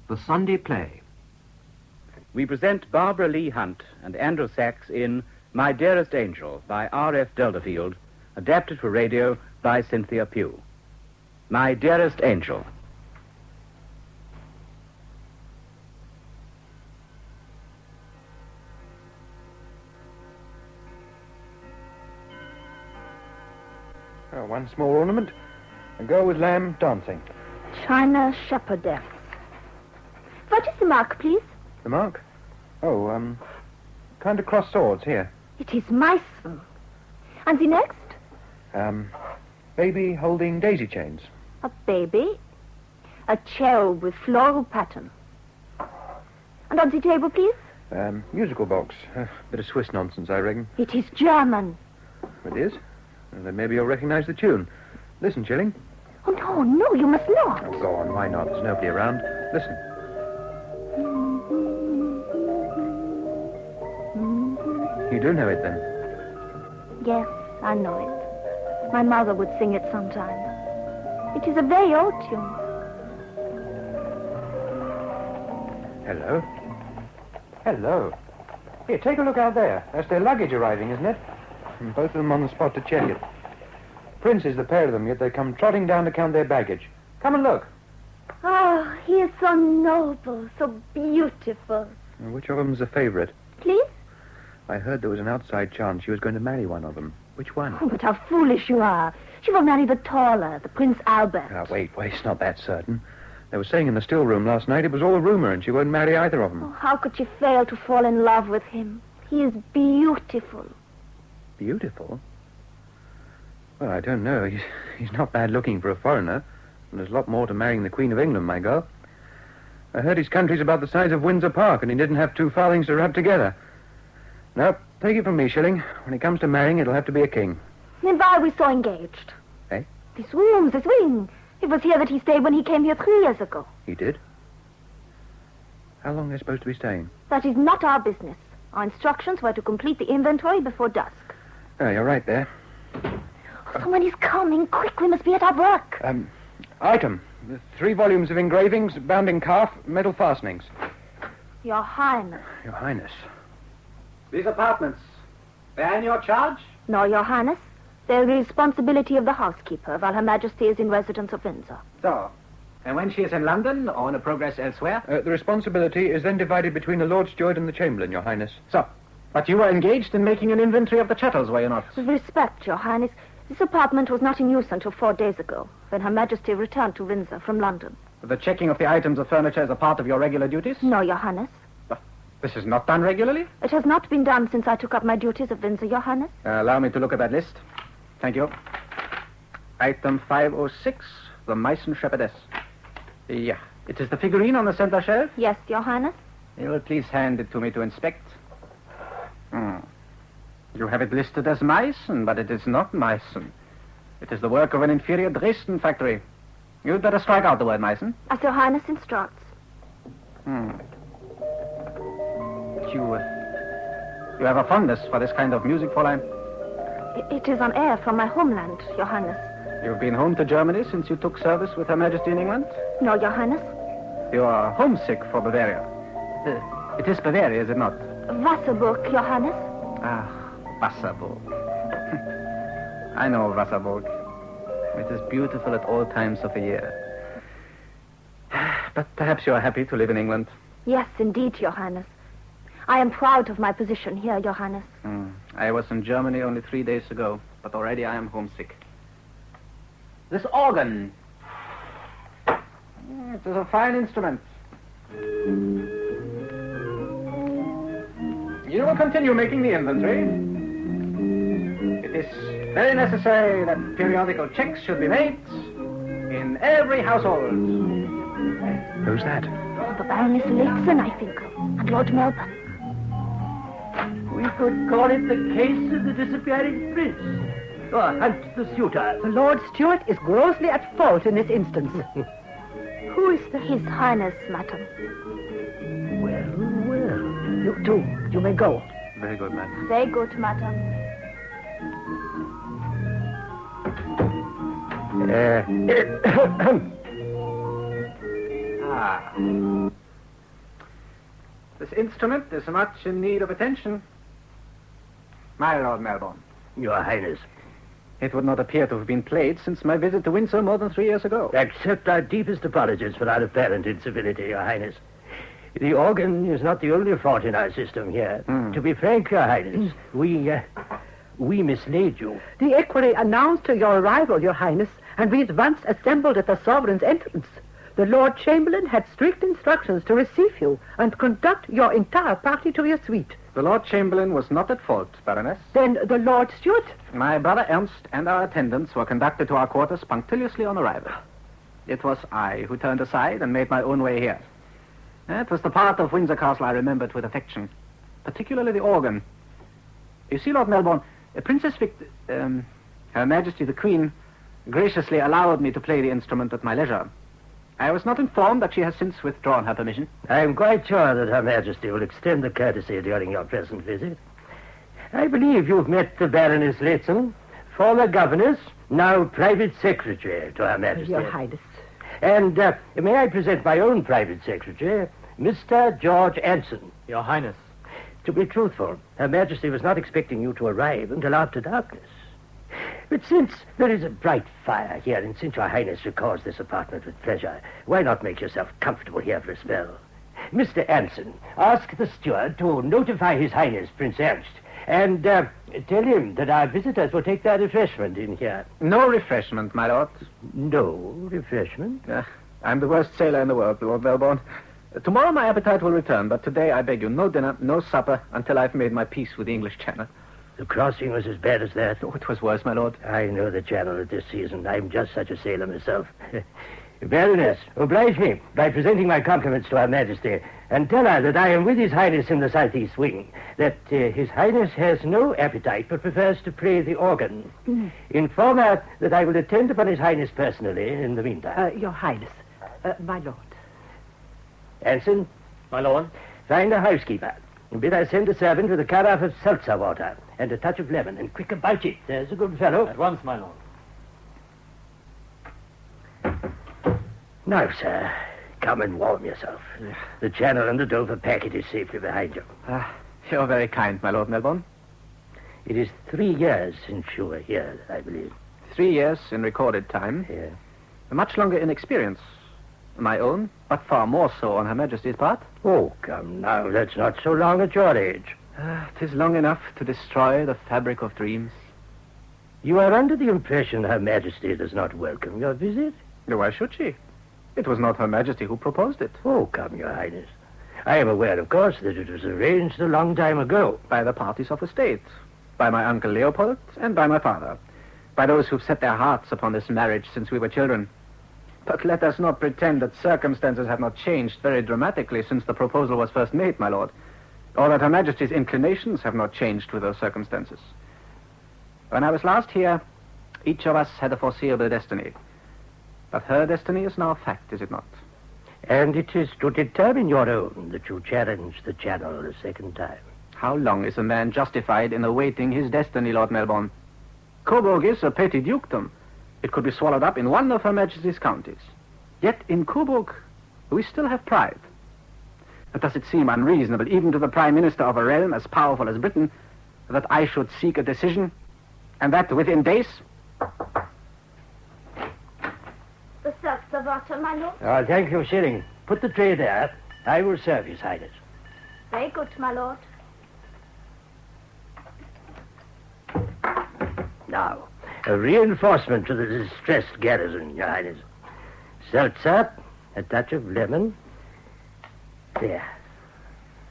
The Sunday Play. We present Barbara Lee Hunt and Andrew Sachs in My Dearest Angel by R.F. Delderfield, adapted for radio by Cynthia Pugh. My Dearest Angel. Oh, one small ornament. A girl with lamb dancing. China shepherdess. What is the mark, please? The mark? Oh, kind of cross swords here. It is Meissen. And the next? Baby holding daisy chains. A baby. A cherub with floral pattern. And on the table, please? Musical box. Bit of Swiss nonsense, I reckon. It is German. It is? Well, then maybe you'll recognize the tune. Listen, Chilling. Oh, no, you must not. Oh, go on, why not? There's nobody around. Listen. You do know it, then? Yes, I know it. My mother would sing it sometime. It is a very old tune. Hello. Hello. Here, take a look out there. That's their luggage arriving, isn't it? And both of them on the spot to check it. Princes, the pair of them, yet they come trotting down to count their baggage. Come and look. Oh, he is so noble, so beautiful. Now, which of them's the favorite? Please? I heard there was an outside chance she was going to marry one of them. Which one? Oh, but how foolish you are. She will marry the taller, the Prince Albert. Now, wait, it's not that certain. They were saying in the still room last night it was all a rumor and she won't marry either of them. Oh, how could she fail to fall in love with him? He is beautiful. Beautiful? Well, I don't know. He's not bad looking for a foreigner. And there's a lot more to marrying the Queen of England, my girl. I heard his country's about the size of Windsor Park and he didn't have two farthings to rub together. No, take it from me, Shilling. When it comes to marrying, it'll have to be a king. Then why are we so engaged? Eh? This wing. It was here that he stayed when he came here 3 years ago. He did? How long are they supposed to be staying? That is not our business. Our instructions were to complete the inventory before dusk. Oh, you're right there. Someone is coming. Quick, we must be at our work. Item. 3 volumes of engravings, bound in calf, metal fastenings. Your Highness. Your Highness. These apartments, they are in your charge? No, Your Highness. They're the responsibility of the housekeeper while Her Majesty is in residence of Windsor. So, and when she is in London or on a progress elsewhere? The responsibility is then divided between the Lord Steward and the Chamberlain, Your Highness. So, but you were engaged in making an inventory of the chattels, were you not? With respect, Your Highness, this apartment was not in use until 4 days ago, when Her Majesty returned to Windsor from London. The checking of the items of furniture is a part of your regular duties? No, Your Highness. This is not done regularly? It has not been done since I took up my duties at Windsor, Your Highness. Allow me to look at that list. Thank you. Item 506, the Meissen Shepherdess. Yeah. It is the figurine on the center shelf? Yes, Your Highness. You will please hand it to me to inspect. You have it listed as Meissen, but it is not Meissen. It is the work of an inferior Dresden factory. You'd better strike out the word Meissen. As Your Highness instructs. You have a fondness for this kind of music, Fräulein? It is an air from my homeland, Your Highness. You've been home to Germany since you took service with Her Majesty in England? No, Your Highness. You are homesick for Bavaria. It is Bavaria, is it not? Wasserburg, Your Highness. Ah, Wasserburg. I know Wasserburg. It is beautiful at all times of the year. But perhaps you are happy to live in England? Yes, indeed, Your Highness. I am proud of my position here, Your Highness. I was in Germany only 3 days ago, but already I am homesick. This organ. It is a fine instrument. You will continue making the inventory. It is very necessary that periodical checks should be made in every household. Who's that? The Baroness Lehzen, I think, and Lord Melbourne. We could call it the case of the disappearing prince. Or Hunt the suitor. The Lord Steward is grossly at fault in this instance. Who is His Highness, madam? Well. You too. You may go. Very good, madam. Very good, madam. This instrument is much in need of attention. My Lord Melbourne. Your Highness. It would not appear to have been played since my visit to Windsor more than 3 years ago. Accept our deepest apologies for our apparent incivility, Your Highness. The organ is not the only fault in our system here. To be frank, Your Highness, we mislaid you. The equerry announced your arrival, Your Highness, and we at once assembled at the sovereign's entrance. The Lord Chamberlain had strict instructions to receive you and conduct your entire party to your suite. The Lord Chamberlain was not at fault, Baroness. Then the Lord Steward? My brother Ernst and our attendants were conducted to our quarters punctiliously on arrival. It was I who turned aside and made my own way here. It was the part of Windsor Castle I remembered with affection, particularly the organ. You see, Lord Melbourne, Princess Her Majesty the Queen graciously allowed me to play the instrument at my leisure. I was not informed that she has since withdrawn her permission. I am quite sure that Her Majesty will extend the courtesy during your present visit. I believe you've met the Baroness Letson, former governess, now private secretary to Her Majesty. Your Highness. And may I present my own private secretary, Mr. George Anson. Your Highness. To be truthful, Her Majesty was not expecting you to arrive until after darkness. But since there is a bright fire here, and since Your Highness recalls this apartment with pleasure, why not make yourself comfortable here for a spell? Mr. Anson, ask the steward to notify His Highness Prince Ernst, and tell him that our visitors will take their refreshment in here. No refreshment, my lord. No refreshment? I'm the worst sailor in the world, Lord Melbourne. Tomorrow my appetite will return, but today I beg you, no dinner, no supper, until I've made my peace with the English Channel. The crossing was as bad as that? Oh, it was worse, my lord. I know the Channel at this season. I'm just such a sailor myself. Baroness, oblige me by presenting my compliments to Her Majesty, and tell her that I am with His Highness in the southeast wing, that His Highness has no appetite but prefers to play the organ. Inform her that I will attend upon His Highness personally in the meantime. Your Highness. My lord. Anson? My lord? Find a housekeeper, and bid her send a servant with a carafe of seltzer water and a touch of lemon, and quick about it. There's a good fellow. At once, my lord. Now, sir, come and warm yourself. The Channel and the Dover packet is safely behind you. You're very kind, my Lord Melbourne. It is 3 years since you were here, I believe. 3 years in recorded time. Yeah. Much longer in experience. My own, but far more so on Her Majesty's part. Oh, come now, that's not so long at your age. 'Tis long enough to destroy the fabric of dreams. You are under the impression Her Majesty does not welcome your visit? Why should she? It was not Her Majesty who proposed it. Oh, come, Your Highness. I am aware, of course, that it was arranged a long time ago. By the parties of the state. By my uncle Leopold and by my father. By those who've set their hearts upon this marriage since we were children. But let us not pretend that circumstances have not changed very dramatically since the proposal was first made, my lord. Or that Her Majesty's inclinations have not changed with those circumstances. When I was last here, each of us had a foreseeable destiny. But her destiny is now a fact, is it not? And it is to determine your own that you challenge the Channel a second time. How long is a man justified in awaiting his destiny, Lord Melbourne? Coburg is a petty dukedom. It could be swallowed up in one of Her Majesty's counties. Yet in Coburg, we still have pride. But does it seem unreasonable, even to the Prime Minister of a realm as powerful as Britain, that I should seek a decision, and that within days? The seltzer water, my lord. Oh, thank you, Shilling. Put the tray there. I will serve His Highness. Very good, my lord. Now, a reinforcement to the distressed garrison, Your Highness. Seltzer, a touch of lemon. There.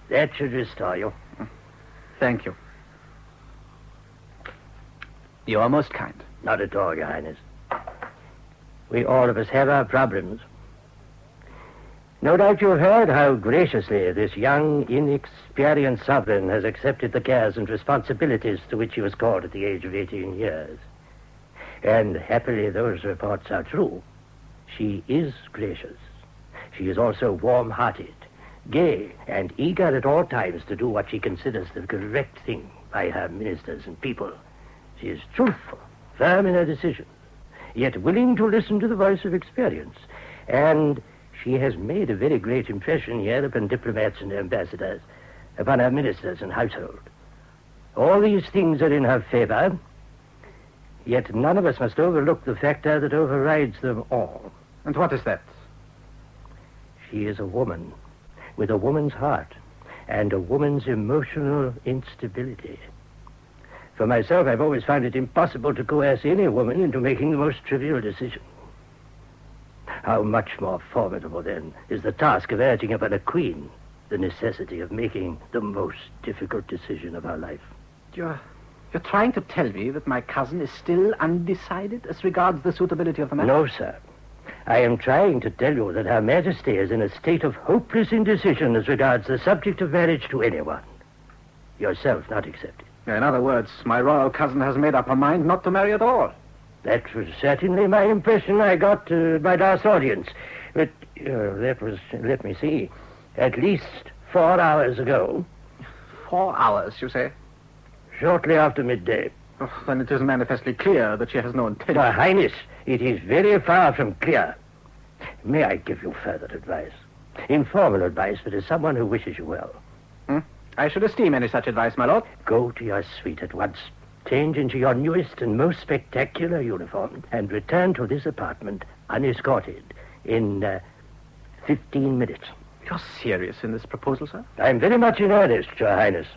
That should restore you. Thank you. You are most kind. Not at all, Your Highness. We all of us have our problems. No doubt you've heard how graciously this young, inexperienced sovereign has accepted the cares and responsibilities to which he was called at the age of 18 years. And happily those reports are true. She is gracious. She is also warm-hearted, gay, and eager at all times to do what she considers the correct thing by her ministers and people. She is truthful, firm in her decisions, yet willing to listen to the voice of experience. And She has made a very great impression here upon diplomats and ambassadors, upon our ministers and household. All these things are in her favor, yet none of us must overlook the factor that overrides them all. And what is that? She is a woman with a woman's heart and a woman's emotional instability. For myself, I've always found it impossible to coerce any woman into making the most trivial decision. How much more formidable, then, is the task of urging upon a queen the necessity of making the most difficult decision of her life. You're trying to tell me that my cousin is still undecided as regards the suitability of the match? No, sir. I am trying to tell you that Her Majesty is in a state of hopeless indecision as regards the subject of marriage to anyone. Yourself not excepted. In other words, my royal cousin has made up her mind not to marry at all. That was certainly my impression I got at my last audience. But that was, let me see, at least 4 hours ago. 4 hours, you say? Shortly after midday. Oh, then it is manifestly clear that she has no intention. Your Highness, it is very far from clear. May I give you further advice? Informal advice, but as someone who wishes you well. I should esteem any such advice, my lord. Go to your suite at once. Change into your newest and most spectacular uniform and return to this apartment unescorted in 15 minutes. You're serious in this proposal, sir? I'm very much in earnest, Your Highness.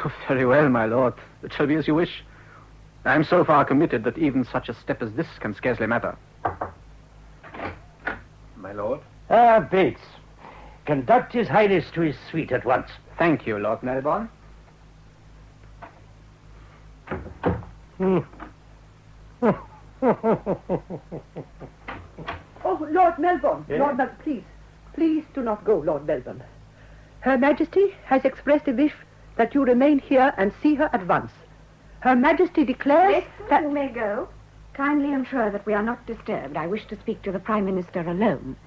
Oh, very well, my lord. It shall be as you wish. I am so far committed that even such a step as this can scarcely matter. My lord? Bates. Conduct His Highness to his suite at once. Thank you, Lord Melbourne. Oh, Lord Melbourne. Yes? Lord Melbourne, please. Please do not go, Lord Melbourne. Her Majesty has expressed a wish that you remain here and see her at once. Her Majesty declares that... You may go. Kindly ensure that we are not disturbed. I wish to speak to the Prime Minister alone.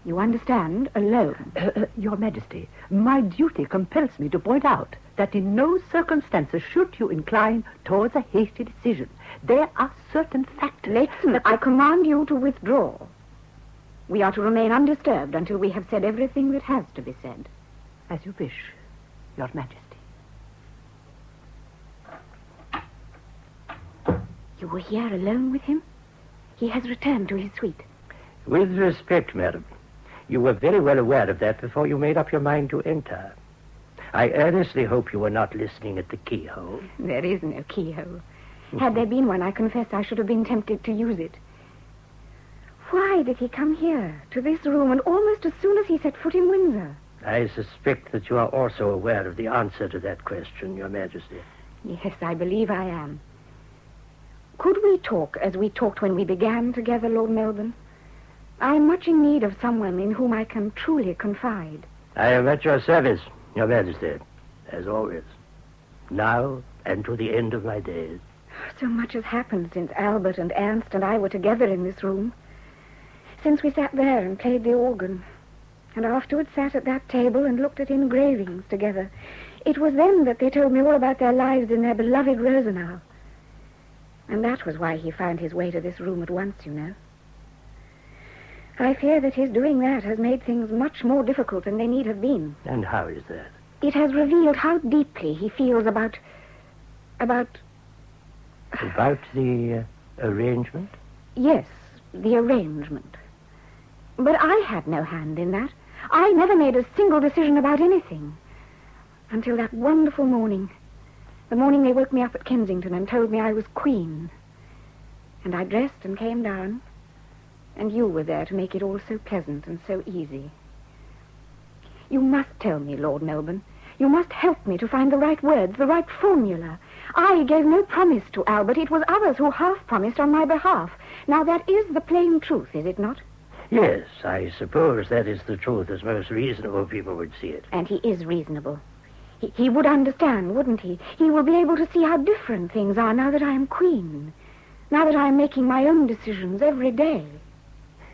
You understand? Alone. Your Majesty, my duty compels me to point out that in no circumstances should you incline towards a hasty decision. There are certain factors... Listen, I command you to withdraw. We are to remain undisturbed until we have said everything that has to be said. As you wish, Your Majesty. You were here alone with him? He has returned to his suite. With respect, madam, you were very well aware of that before you made up your mind to enter. I earnestly hope you were not listening at the keyhole. There is no keyhole. Had there been one, I confess I should have been tempted to use it. Why did he come here, to this room, and almost as soon as he set foot in Windsor? I suspect that you are also aware of the answer to that question, Your Majesty. Yes, I believe I am. Could we talk as we talked when we began together, Lord Melbourne? I am much in need of someone in whom I can truly confide. I am at your service, Your Majesty, as always. Now and to the end of my days. So much has happened since Albert and Ernst and I were together in this room. Since we sat there and played the organ, and afterwards sat at that table and looked at engravings together. It was then that they told me all about their lives in their beloved Rosenau. And that was why he found his way to this room at once, you know. I fear that his doing that has made things much more difficult than they need have been. And how is that? It has revealed how deeply he feels about About the arrangement? Yes, the arrangement. But I had no hand in that. I never made a single decision about anything. Until that wonderful morning. The morning they woke me up at Kensington and told me I was queen. And I dressed and came down. And you were there to make it all so pleasant and so easy. You must tell me, Lord Melbourne. You must help me to find the right words, the right formula. I gave no promise to Albert. It was others who half promised on my behalf. Now, that is the plain truth, is it not? Yes, I suppose that is the truth as most reasonable people would see it. And he is reasonable. He would understand, wouldn't he? He will be able to see how different things are now that I am queen. Now that I am making my own decisions every day.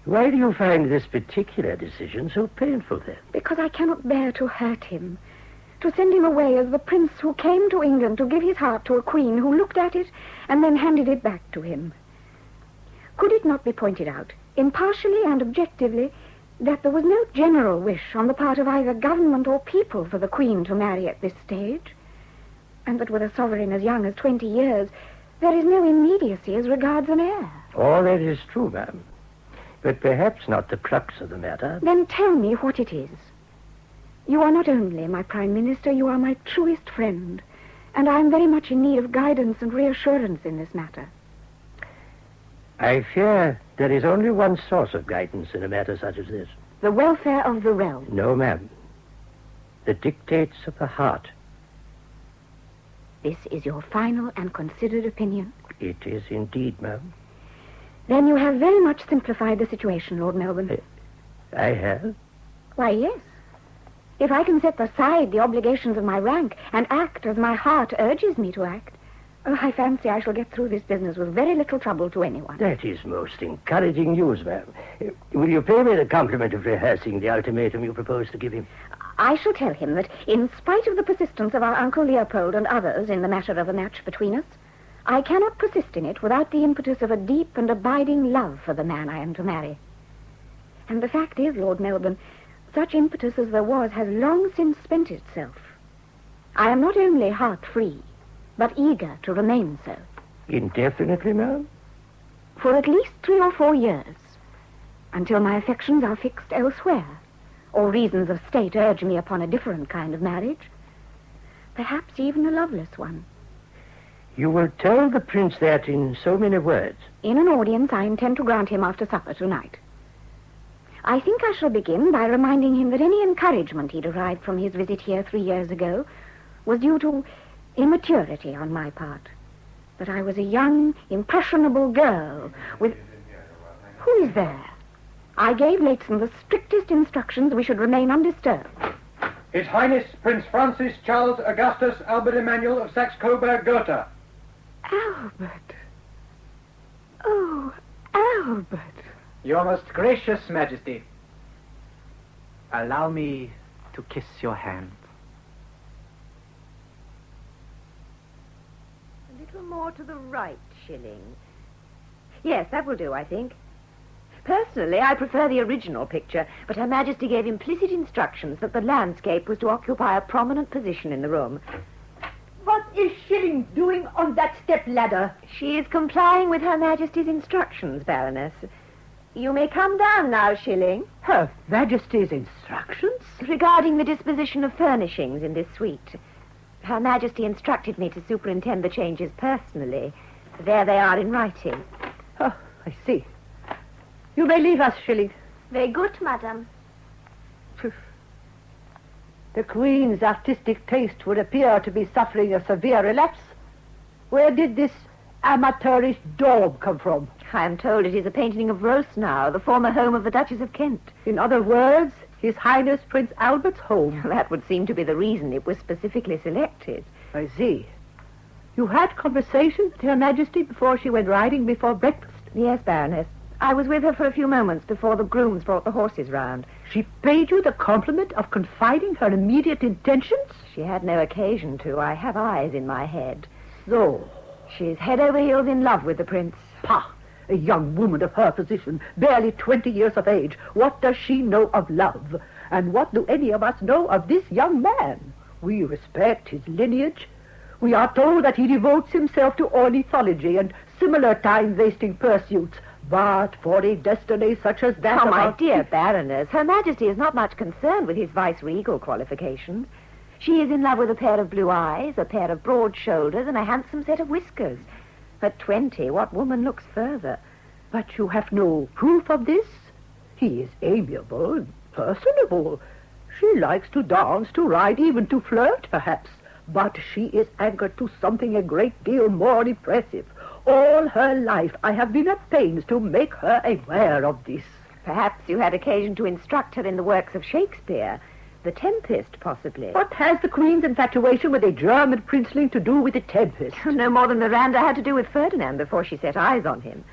Why do you find this particular decision so painful, then? Because I cannot bear to hurt him. To send him away as the prince who came to England to give his heart to a queen who looked at it and then handed it back to him. Could it not be pointed out, impartially and objectively, that there was no general wish on the part of either government or people for the Queen to marry at this stage, and that with a sovereign as young as 20 years, there is no immediacy as regards an heir? All that is true, ma'am, but perhaps not the crux of the matter. Then tell me what it is. You are not only my Prime Minister, you are my truest friend, and I am very much in need of guidance and reassurance in this matter. I fear there is only one source of guidance in a matter such as this. The welfare of the realm. No, ma'am. The dictates of the heart. This is your final and considered opinion? It is indeed, ma'am. Then you have very much simplified the situation, Lord Melbourne. I have? Why, yes. If I can set aside the obligations of my rank and act as my heart urges me to act, I fancy I shall get through this business with very little trouble to anyone. That is most encouraging news, ma'am. Will you pay me the compliment of rehearsing the ultimatum you propose to give him? I shall tell him that, in spite of the persistence of our Uncle Leopold and others in the matter of a match between us, I cannot persist in it without the impetus of a deep and abiding love for the man I am to marry. And the fact is, Lord Melbourne, such impetus as there was has long since spent itself. I am not only heart-free, but eager to remain so. Indefinitely, ma'am? For at least 3 or 4 years, until my affections are fixed elsewhere, or reasons of state urge me upon a different kind of marriage, perhaps even a loveless one. You will tell the prince that in so many words? In an audience I intend to grant him after supper tonight. I think I shall begin by reminding him that any encouragement he derived from his visit here 3 years ago was due to immaturity on my part. That I was a young, impressionable girl with... Who is there? I gave Leighton the strictest instructions we should remain undisturbed. His Highness Prince Francis Charles Augustus Albert Emmanuel of Saxe-Coburg-Gotha. Albert. Oh, Albert. Your most gracious Majesty, allow me to kiss your hand. A little more to the right, Shilling. Yes, that will do, I think. Personally, I prefer the original picture, but Her Majesty gave implicit instructions that the landscape was to occupy a prominent position in the room. What is Shilling doing on that step-ladder? She is complying with Her Majesty's instructions, Baroness. You may come down now, Shilling. Her Majesty's instructions? Regarding the disposition of furnishings in this suite. Her Majesty instructed me to superintend the changes personally. There they are in writing. Oh, I see. You may leave us, Shilling. Very good, madam. The Queen's artistic taste would appear to be suffering a severe relapse. Where did this amateurish daub come from? I am told it is a painting of Rosenau, the former home of the Duchess of Kent. In other words, His Highness Prince Albert's home. That would seem to be the reason it was specifically selected. I see. You had conversation with Her Majesty before she went riding before breakfast? Yes, Baroness. I was with her for a few moments before the grooms brought the horses round. She paid you the compliment of confiding her immediate intentions? She had no occasion to. I have eyes in my head. So? She's head over heels in love with the prince. Pah! A young woman of her position, barely 20 years of age. What does she know of love? And what do any of us know of this young man? We respect his lineage. We are told that he devotes himself to ornithology and similar time-wasting pursuits. But for a destiny such as that... Oh, my dear Baroness, Her Majesty is not much concerned with his vice-regal qualifications. She is in love with a pair of blue eyes, a pair of broad shoulders, and a handsome set of whiskers. At 20, what woman looks further? But you have no proof of this? He is amiable, personable. She likes to dance, to ride, even to flirt, perhaps. But she is anchored to something a great deal more impressive. All her life I have been at pains to make her aware of this. Perhaps you had occasion to instruct her in the works of Shakespeare. The Tempest, possibly. What has the Queen's infatuation with a German princeling to do with the Tempest? No more than Miranda had to do with Ferdinand before she set eyes on him.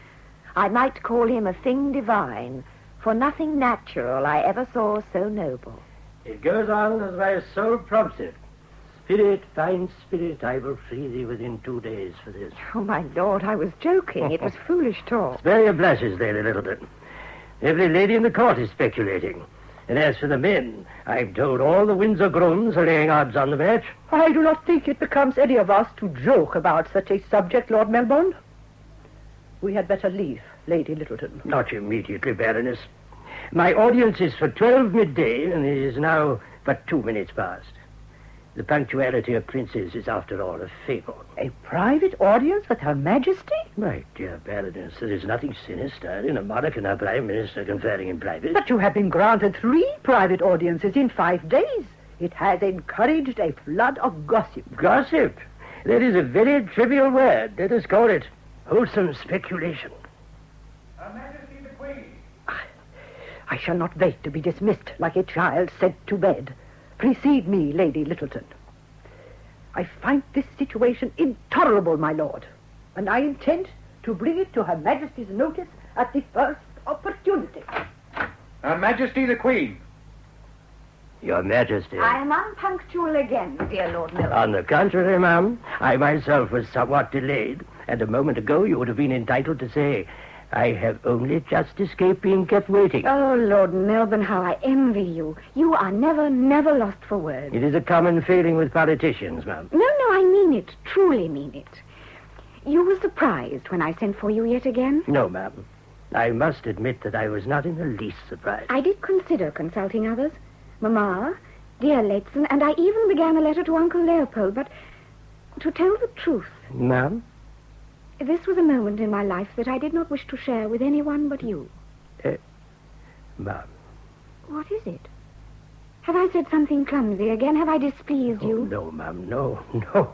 I might call him a thing divine, for nothing natural I ever saw so noble. It goes on as my soul prompts it. fine spirit, I will free thee within 2 days for this. Oh, my lord, I was joking. It was foolish talk. Spare your blushes, Lady Littleton. Every lady in the court is speculating. And as for the men, I've told all the Windsor grooms are laying odds on the match. I do not think it becomes any of us to joke about such a subject, Lord Melbourne. We had better leave, Lady Littleton. Not immediately, Baroness. My audience is for 12 midday, and it is now but 2 minutes past. The punctuality of princes is, after all, a fable. A private audience with Her Majesty? My dear Baroness, there is nothing sinister in a monarch and a prime minister conferring in private. But you have been granted 3 private audiences in 5 days. It has encouraged a flood of gossip. Gossip? That is a very trivial word. Let us call it wholesome speculation. Her Majesty the Queen. I shall not wait to be dismissed like a child sent to bed. Precede me, Lady Littleton. I find this situation intolerable, my lord, and I intend to bring it to Her Majesty's notice at the first opportunity. Her Majesty the Queen. Your Majesty. I am unpunctual again, dear Lord Melbourne. On the contrary, ma'am, I myself was somewhat delayed, and a moment ago you would have been entitled to say, I have only just escaped being kept waiting. Oh, Lord Melbourne, how I envy you. You are never, never lost for words. It is a common failing with politicians, ma'am. No, I mean it. Truly mean it. You were surprised when I sent for you yet again? No, ma'am. I must admit that I was not in the least surprised. I did consider consulting others. Mamma, dear Leitson, and I even began a letter to Uncle Leopold, but to tell the truth, Ma'am? this was a moment in my life that I did not wish to share with anyone but you. Ma'am. What is it? Have I said something clumsy again? Have I displeased you? Oh, no, ma'am. No,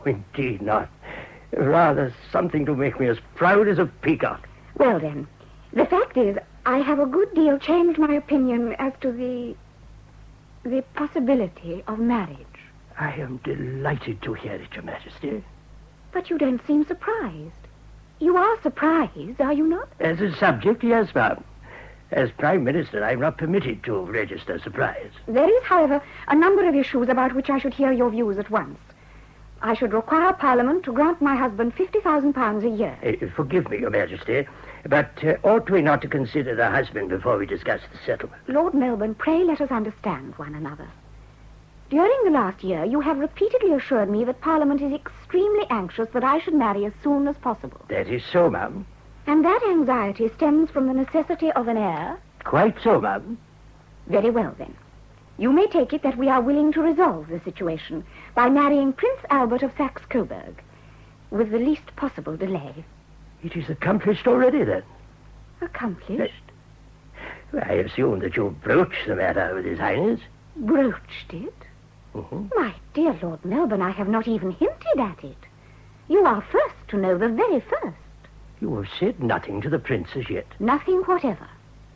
indeed not. Rather something to make me as proud as a peacock. Well, then, the fact is, I have a good deal changed my opinion as to the possibility of marriage. I am delighted to hear it, Your Majesty. But you don't seem surprised. You are surprised, are you not? As a subject, yes, ma'am. As Prime Minister, I'm not permitted to register surprise. There is, however, a number of issues about which I should hear your views at once. I should require Parliament to grant my husband £50,000 a year. Forgive me, Your Majesty, but ought we not to consider the husband before we discuss the settlement? Lord Melbourne, pray let us understand one another. During the last year, you have repeatedly assured me that Parliament is extremely anxious that I should marry as soon as possible. That is so, ma'am. And that anxiety stems from the necessity of an heir? Quite so, ma'am. Very well, then. You may take it that we are willing to resolve the situation by marrying Prince Albert of Saxe-Coburg with the least possible delay. It is accomplished already, then? Accomplished? I assume that you broached the matter with His Highness. Broached it? Mm-hmm. My dear Lord Melbourne, I have not even hinted at it. You are first to know, the very first. You have said nothing to the Prince as yet. Nothing whatever.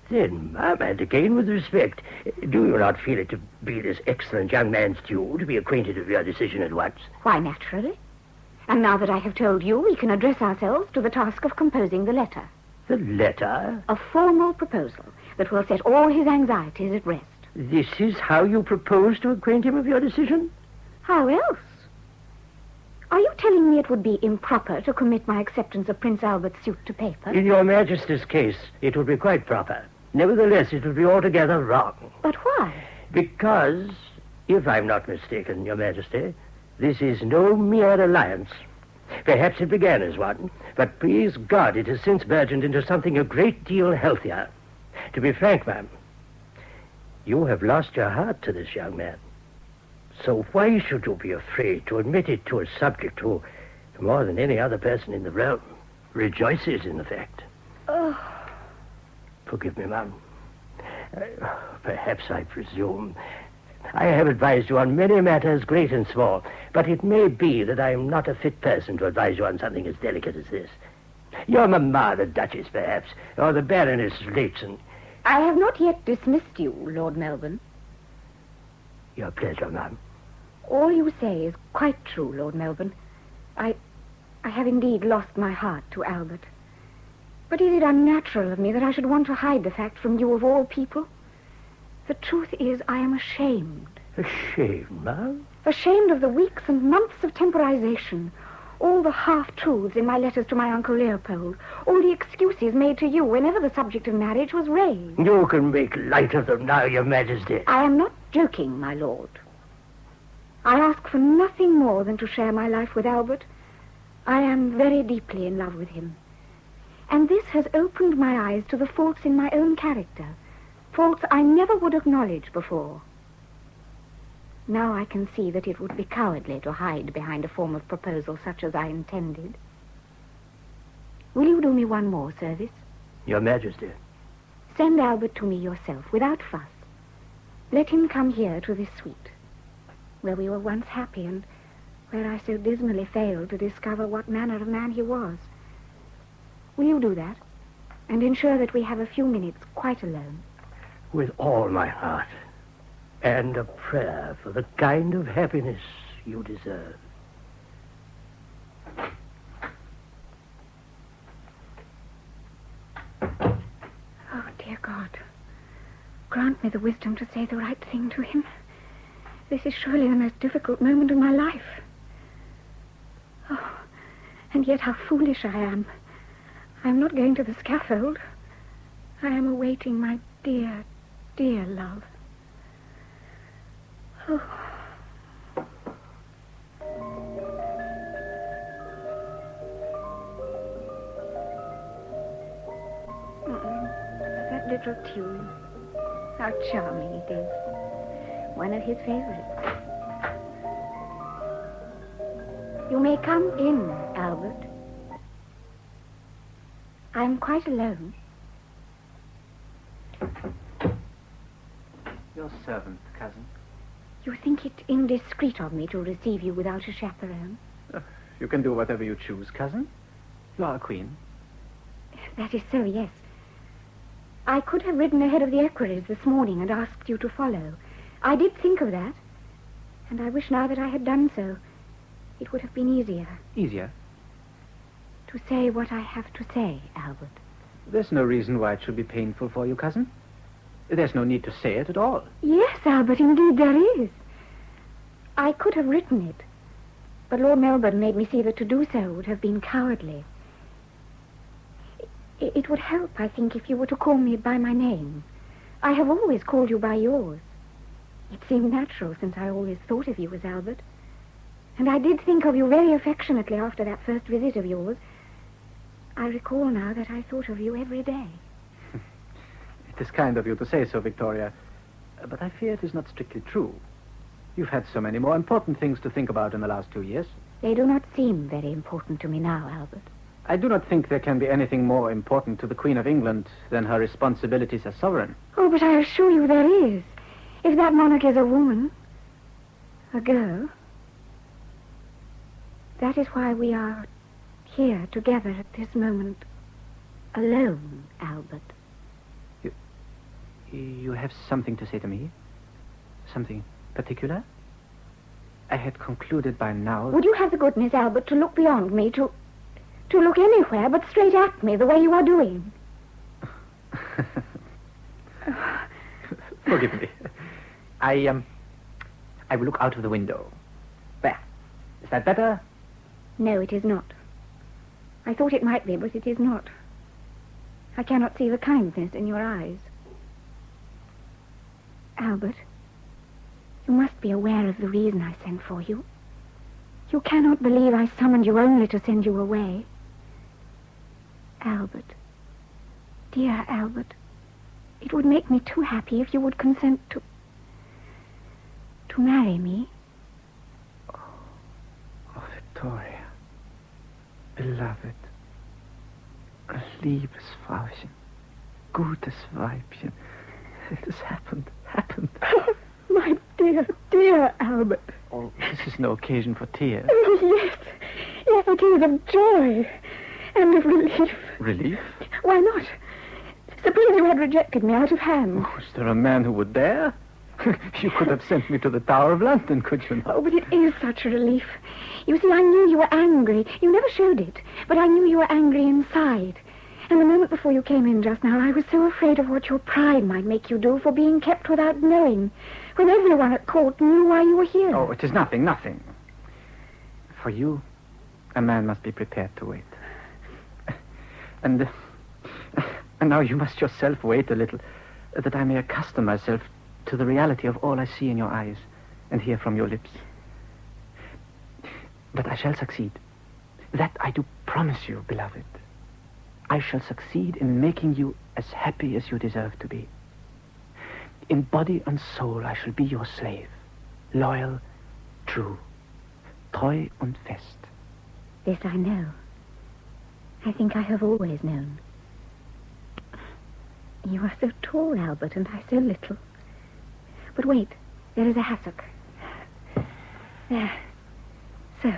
Then, ma'am, and again with respect, do you not feel it to be this excellent young man's due to be acquainted with your decision at once? Why, naturally. And now that I have told you, we can address ourselves to the task of composing the letter. The letter? A formal proposal that will set all his anxieties at rest. This is how you propose to acquaint him of your decision? How else? Are you telling me it would be improper to commit my acceptance of Prince Albert's suit to paper? In your Majesty's case, it would be quite proper. Nevertheless, it would be altogether wrong. But why? Because, if I'm not mistaken, Your Majesty, this is no mere alliance. Perhaps it began as one, but please God, it has since burgeoned into something a great deal healthier. To be frank, ma'am, you have lost your heart to this young man. So why should you be afraid to admit it to a subject who, more than any other person in the realm, rejoices in the fact? Oh. Forgive me, ma'am. Perhaps I presume. I have advised you on many matters, great and small, but it may be that I am not a fit person to advise you on something as delicate as this. Your mamma, the Duchess, perhaps, or the Baroness Leitson. I have not yet dismissed you, Lord Melbourne. Your pleasure, ma'am. All you say is quite true, Lord Melbourne. I have indeed lost my heart to Albert. But is it unnatural of me that I should want to hide the fact from you of all people? The truth is, I am ashamed. Ashamed, love? Ashamed of the weeks and months of temporization, all the half-truths in my letters to my Uncle Leopold, all the excuses made to you whenever the subject of marriage was raised. You can make light of them now, Your Majesty. I am not joking, my lord. I ask for nothing more than to share my life with Albert. I am very deeply in love with him. And this has opened my eyes to the faults in my own character, faults I never would acknowledge before. Now I can see that it would be cowardly to hide behind a form of proposal such as I intended. Will you do me one more service? Your Majesty. Send Albert to me yourself, without fuss. Let him come here to this suite, where we were once happy and where I so dismally failed to discover what manner of man he was. Will you do that, and ensure that we have a few minutes quite alone? With all my heart. And a prayer for the kind of happiness you deserve. Oh, dear God, grant me the wisdom to say the right thing to him. This is surely the most difficult moment of my life. Oh, and yet how foolish I am. I am not going to the scaffold. I am awaiting my dear, dear love. Oh. That little tune. How charming it is. One of his favorites. You may come in, Albert. I'm quite alone. Your servant, cousin. You think it indiscreet of me to receive you without a chaperone? You can do whatever you choose, cousin. You are a queen. That is so, yes. I could have ridden ahead of the equerries this morning and asked you to follow. I did think of that, and I wish now that I had done so. It would have been easier. Easier? To say what I have to say, Albert. There's no reason why it should be painful for you, cousin. There's no need to say it at all. Yes, Albert, indeed there is. I could have written it, but Lord Melbourne made me see that to do so would have been cowardly. It would help, I think, if you were to call me by my name. I have always called you by yours. It seemed natural, since I always thought of you as Albert. And I did think of you very affectionately after that first visit of yours. I recall now that I thought of you every day. It is kind of you to say so, Victoria. But I fear it is not strictly true. You've had so many more important things to think about in the last 2 years. They do not seem very important to me now, Albert. I do not think there can be anything more important to the Queen of England than her responsibilities as sovereign. Oh, but I assure you there is. If that monarch is a woman, a girl, that is why we are here together at this moment, alone, Albert. You have something to say to me? Something particular? I had concluded by now... Would you have the goodness, Albert, to look beyond me, to look anywhere but straight at me, the way you are doing? Forgive me. I will look out of the window. There. Is that better? No, it is not. I thought it might be, but it is not. I cannot see the kindness in your eyes. Albert, you must be aware of the reason I sent for you. You cannot believe I summoned you only to send you away. Albert, dear Albert, it would make me too happy if you would consent to marry me. Oh, Victoria, beloved, liebes Frauchen, gutes Weibchen, it has happened. My dear, dear Albert. Oh, this is no occasion for tears. Oh, yes, it is of joy and of relief. Relief? Why not? Suppose you had rejected me out of hand. Oh, is there a man who would dare? You could have sent me to the Tower of London, could you not? Oh, but it is such a relief. You see, I knew you were angry. You never showed it, but I knew you were angry inside. And the moment before you came in just now, I was so afraid of what your pride might make you do for being kept without knowing, when everyone at court knew why you were here. Oh, it is nothing. For you, a man must be prepared to wait. And now you must yourself wait a little, that I may accustom myself to the reality of all I see in your eyes and hear from your lips. But I shall succeed. That I do promise you, beloved. I shall succeed in making you as happy as you deserve to be. In body and soul, I shall be your slave. Loyal, true, treu und fest. This I know. I think I have always known. You are so tall, Albert, and I so little. But wait, there is a hassock. There. So.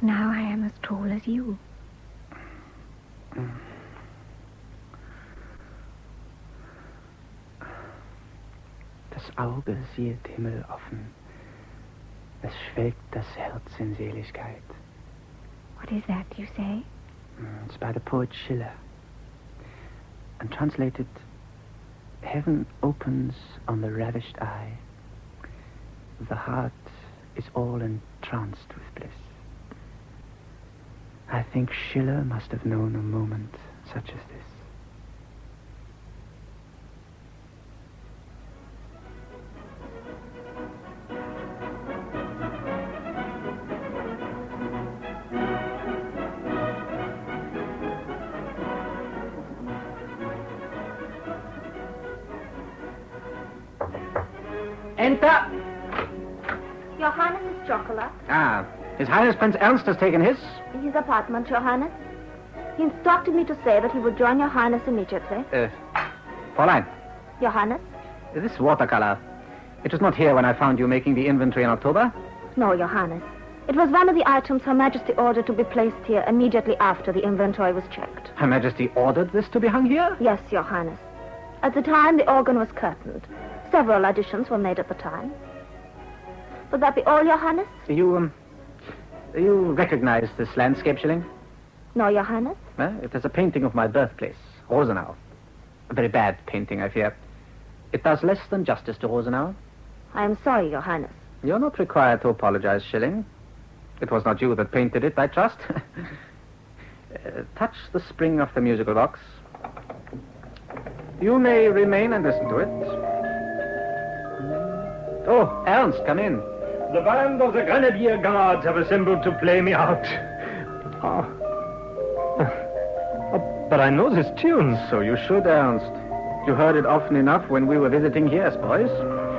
Now I am as tall as you. Das Auge sieht Himmel offen. Es schwelgt das Herz in Seligkeit. What is that you say? It's by the poet Schiller. And translated, heaven opens on the ravished eye. The heart is all entranced with bliss. I think Schiller must have known a moment such as this. Enter! Your Highness's chocolate. Ah, His Highness Prince Ernst has taken his. His apartment, Your Highness. He instructed me to say that he would join Your Highness immediately. Fräulein, Your Highness? this watercolor. It was not here when I found you making the inventory in October? No, Your Highness. It was one of the items Her Majesty ordered to be placed here immediately after the inventory was checked. Her Majesty ordered this to be hung here? Yes, Your Highness. At the time, the organ was curtained. Several additions were made at the time. Would that be all, Your Highness? You recognize this landscape, Schilling? No, Your Highness. It is a painting of my birthplace, Rosenau. A very bad painting, I fear. It does less than justice to Rosenau. I am sorry, Your Highness. You're not required to apologize, Schilling. It was not you that painted it, I trust. Touch the spring of the musical box. You may remain and listen to it. Oh, Ernst, come in. The band of the Grenadier Guards have assembled to play me out. But I know this tune. So you should, Ernst. You heard it often enough when we were visiting here as boys.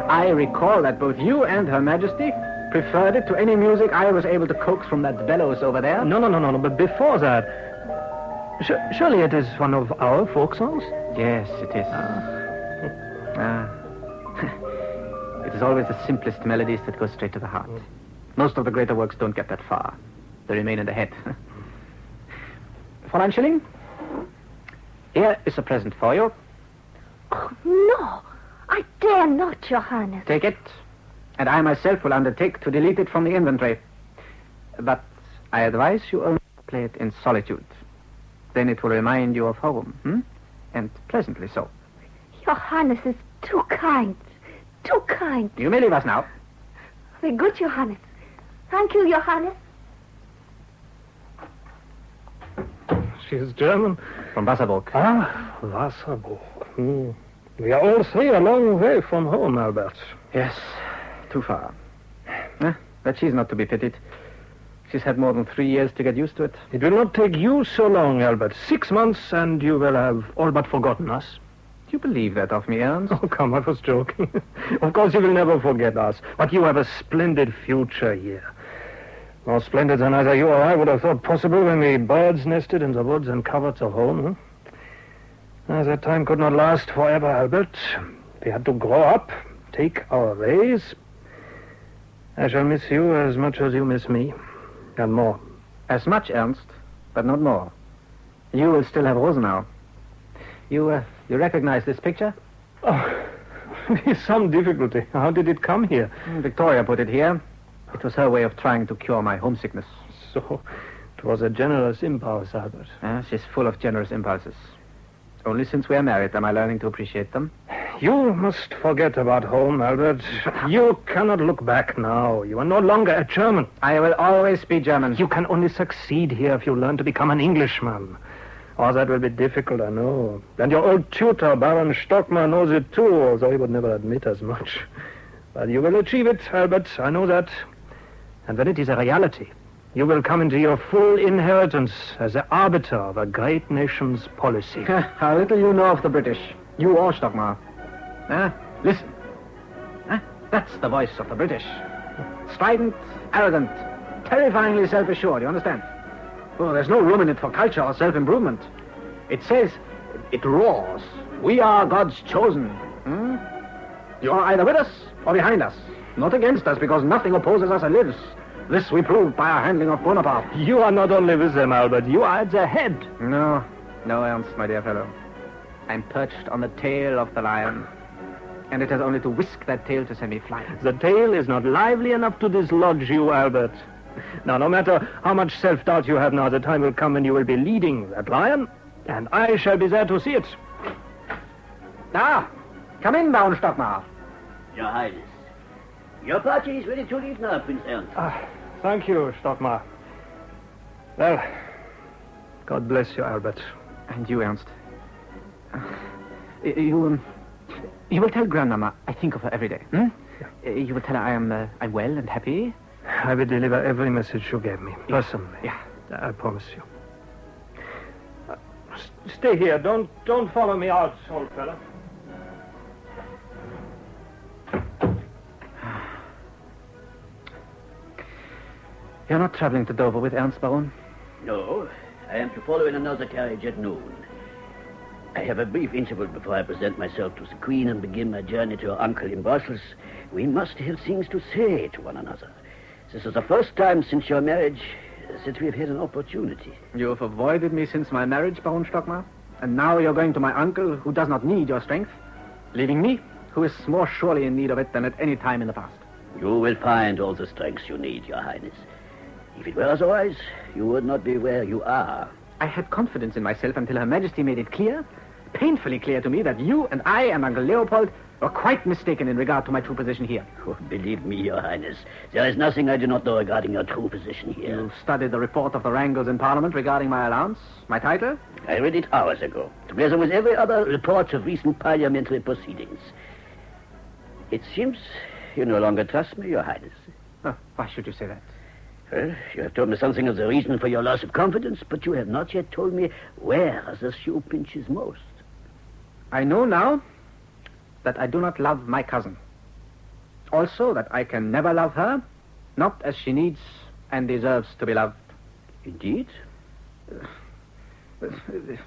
I recall that both you and Her Majesty preferred it to any music I was able to coax from that bellows over there. No. But before that, surely it is one of our folk songs? Yes, it is. It is always the simplest melodies that go straight to the heart. Most of the greater works don't get that far. They remain in the head. Fräulein Schilling, here is a present for you. Oh, no, I dare not, Your Highness. Take it, and I myself will undertake to delete it from the inventory. But I advise you only play it in solitude. Then it will remind you of home, and pleasantly so. Your Highness is too kind. Too kind. You may leave us now. Very good, Your Highness. Thank you, Your Highness. She is German. From Wasserburg. Ah, Wasserburg. We are all three a long way from home, Albert. Yes, too far. But she's not to be pitied. She's had more than 3 years to get used to it. It will not take you so long, Albert. 6 months and you will have all but forgotten us. Do you believe that of me, Ernst? Oh, come, I was joking. Of course you will never forget us, but you have a splendid future here. More splendid than either you or I would have thought possible when we birds nested in the woods and coverts of home. That time could not last forever, Albert. We had to grow up, take our ways. I shall miss you as much as you miss me, and more. As much, Ernst, but not more. You will still have Rosenau. You recognize this picture? Oh, with some difficulty. How did it come here? Victoria put it here. It was her way of trying to cure my homesickness. So, It was a generous impulse, Albert. She's full of generous impulses. Only since we are married am I learning to appreciate them. You must forget about home, Albert. You cannot look back now. You are no longer a German. I will always be German. You can only succeed here if you learn to become an Englishman. Oh, that will be difficult, I know. And your old tutor, Baron Stockmar, knows it too, although he would never admit as much. But you will achieve it, Albert. I know that. And when it is a reality, you will come into your full inheritance as the arbiter of a great nation's policy. How little you know of the British. You or Stockmar. Listen. That's the voice of the British. Strident, arrogant, terrifyingly self-assured, you understand? Well, there's no room in it for culture or self-improvement. It says, it roars. We are God's chosen. You are either with us or behind us. Not against us, because nothing opposes us and lives. This we proved by our handling of Bonaparte. You are not only with them, Albert. You are at their head. No, Ernst, my dear fellow. I'm perched on the tail of the lion. And it has only to whisk that tail to send me flying. The tail is not lively enough to dislodge you, Albert. Now, no matter how much self-doubt you have now, the time will come when you will be leading that lion, and I shall be there to see it. Come in, Baron Stockmar. Your Highness. Your party is ready to leave now, Prince Ernst. Thank you, Stockmar. Well, God bless you, Albert. And you, Ernst. You will tell Grandmama I think of her every day. Yeah. You will tell her I'm well and happy. I will deliver every message you gave me, personally. Yeah. I promise you. Stay here. Don't follow me out, old fellow. You're not traveling to Dover with Ernst, Baron? No, I am to follow in another carriage at noon. I have a brief interval before I present myself to the Queen and begin my journey to her uncle in Brussels. We must have things to say to one another. This is the first time since your marriage that we have had an opportunity. You have avoided me since my marriage, Baron Stockmar. And now you're going to my uncle, who does not need your strength, leaving me, who is more surely in need of it than at any time in the past. You will find all the strength you need, Your Highness. If it were otherwise, you would not be where you are. I had confidence in myself until Her Majesty made it clear, painfully clear to me, that you and I and Uncle Leopold were quite mistaken in regard to my true position here. Oh, believe me, Your Highness, there is nothing I do not know regarding your true position here. You studied the report of the wrangles in Parliament regarding my allowance, my title? I read it hours ago, together with every other report of recent parliamentary proceedings. It seems you no longer trust me, Your Highness. Oh, why should you say that? Well, you have told me something of the reason for your loss of confidence, but you have not yet told me where the shoe pinches most. I know now that I do not love my cousin. Also that I can never love her, not as she needs and deserves to be loved. Indeed?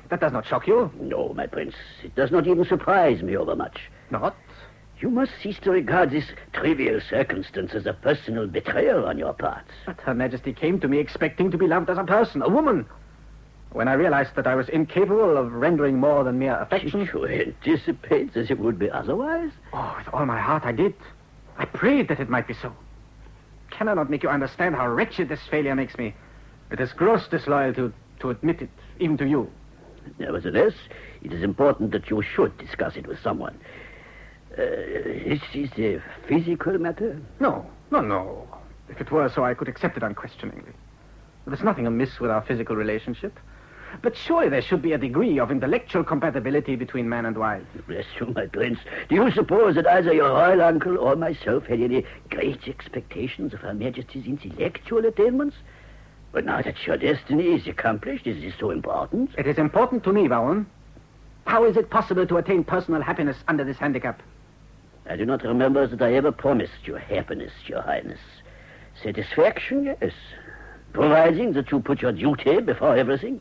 That does not shock you? No, my prince. It does not even surprise me overmuch. Not? You must cease to regard this trivial circumstance as a personal betrayal on your part. But Her Majesty came to me expecting to be loved as a person, a woman. When I realized that I was incapable of rendering more than mere affection... Did you anticipate that it would be otherwise? Oh, with all my heart I did. I prayed that it might be so. Can I not make you understand how wretched this failure makes me? It is gross disloyalty to admit it, even to you. Nevertheless, it is important that you should discuss it with someone. Is this a physical matter? No. If it were so, I could accept it unquestioningly. There's nothing amiss with our physical relationship. But surely there should be a degree of intellectual compatibility between man and wife. Bless you, my prince. Do you suppose that either your royal uncle or myself had any great expectations of Her Majesty's intellectual attainments? But now that your destiny is accomplished, is this so important? It is important to me, Baron. How is it possible to attain personal happiness under this handicap? I do not remember that I ever promised you happiness, Your Highness. Satisfaction, yes. Providing that you put your duty before everything.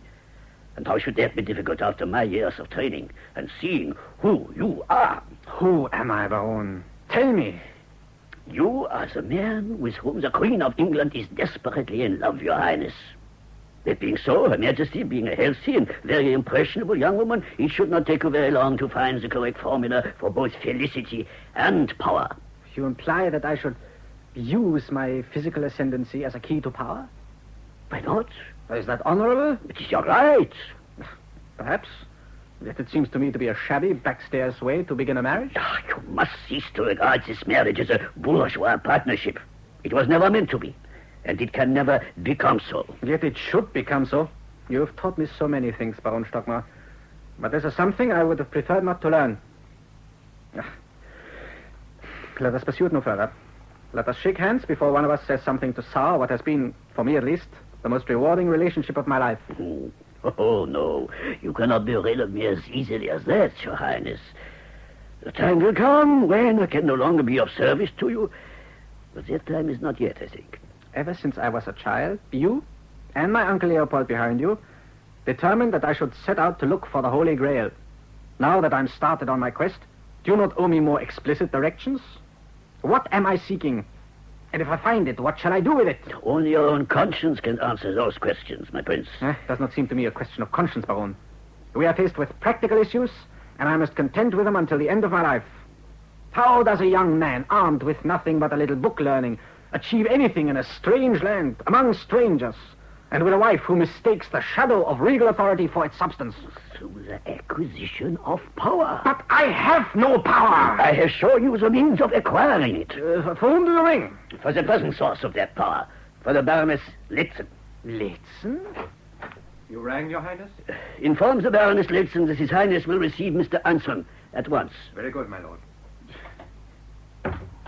And how should that be difficult after my years of training and seeing who you are? Who am I, Baron? Tell me. You are the man with whom the Queen of England is desperately in love, Your Highness. That being so, Her Majesty, being a healthy and very impressionable young woman, it should not take you very long to find the correct formula for both felicity and power. You imply that I should use my physical ascendancy as a key to power? Why not? Is that honorable? It is your right. Perhaps. Yet it seems to me to be a shabby, backstairs way to begin a marriage. You must cease to regard this marriage as a bourgeois partnership. It was never meant to be, and it can never become so. Yet it should become so. You have taught me so many things, Baron Stockmar. But this is something I would have preferred not to learn. Let us pursue it no further. Let us shake hands before one of us says something to sour what has been, for me at least, the most rewarding relationship of my life. Oh, no. You cannot be rid of me as easily as that, Your Highness. The time will come when I can no longer be of service to you. But that time is not yet, I think. Ever since I was a child, you and my Uncle Leopold behind you determined that I should set out to look for the Holy Grail. Now that I'm started on my quest, do you not owe me more explicit directions? What am I seeking? And if I find it, what shall I do with it? Only your own conscience can answer those questions, my prince. Does not seem to me a question of conscience, Baron. We are faced with practical issues, and I must contend with them until the end of my life. How does a young man, armed with nothing but a little book learning, achieve anything in a strange land, among strangers, and with a wife who mistakes the shadow of regal authority for its substance? Through the acquisition of power. But I have no power! I have shown you the means of acquiring it. For whom do you ring? For the present source of that power. For the Baroness Litzen. Litzen? You rang, Your Highness? Inform the Baroness Litzen that His Highness will receive Mr. Anson at once. Very good, my lord.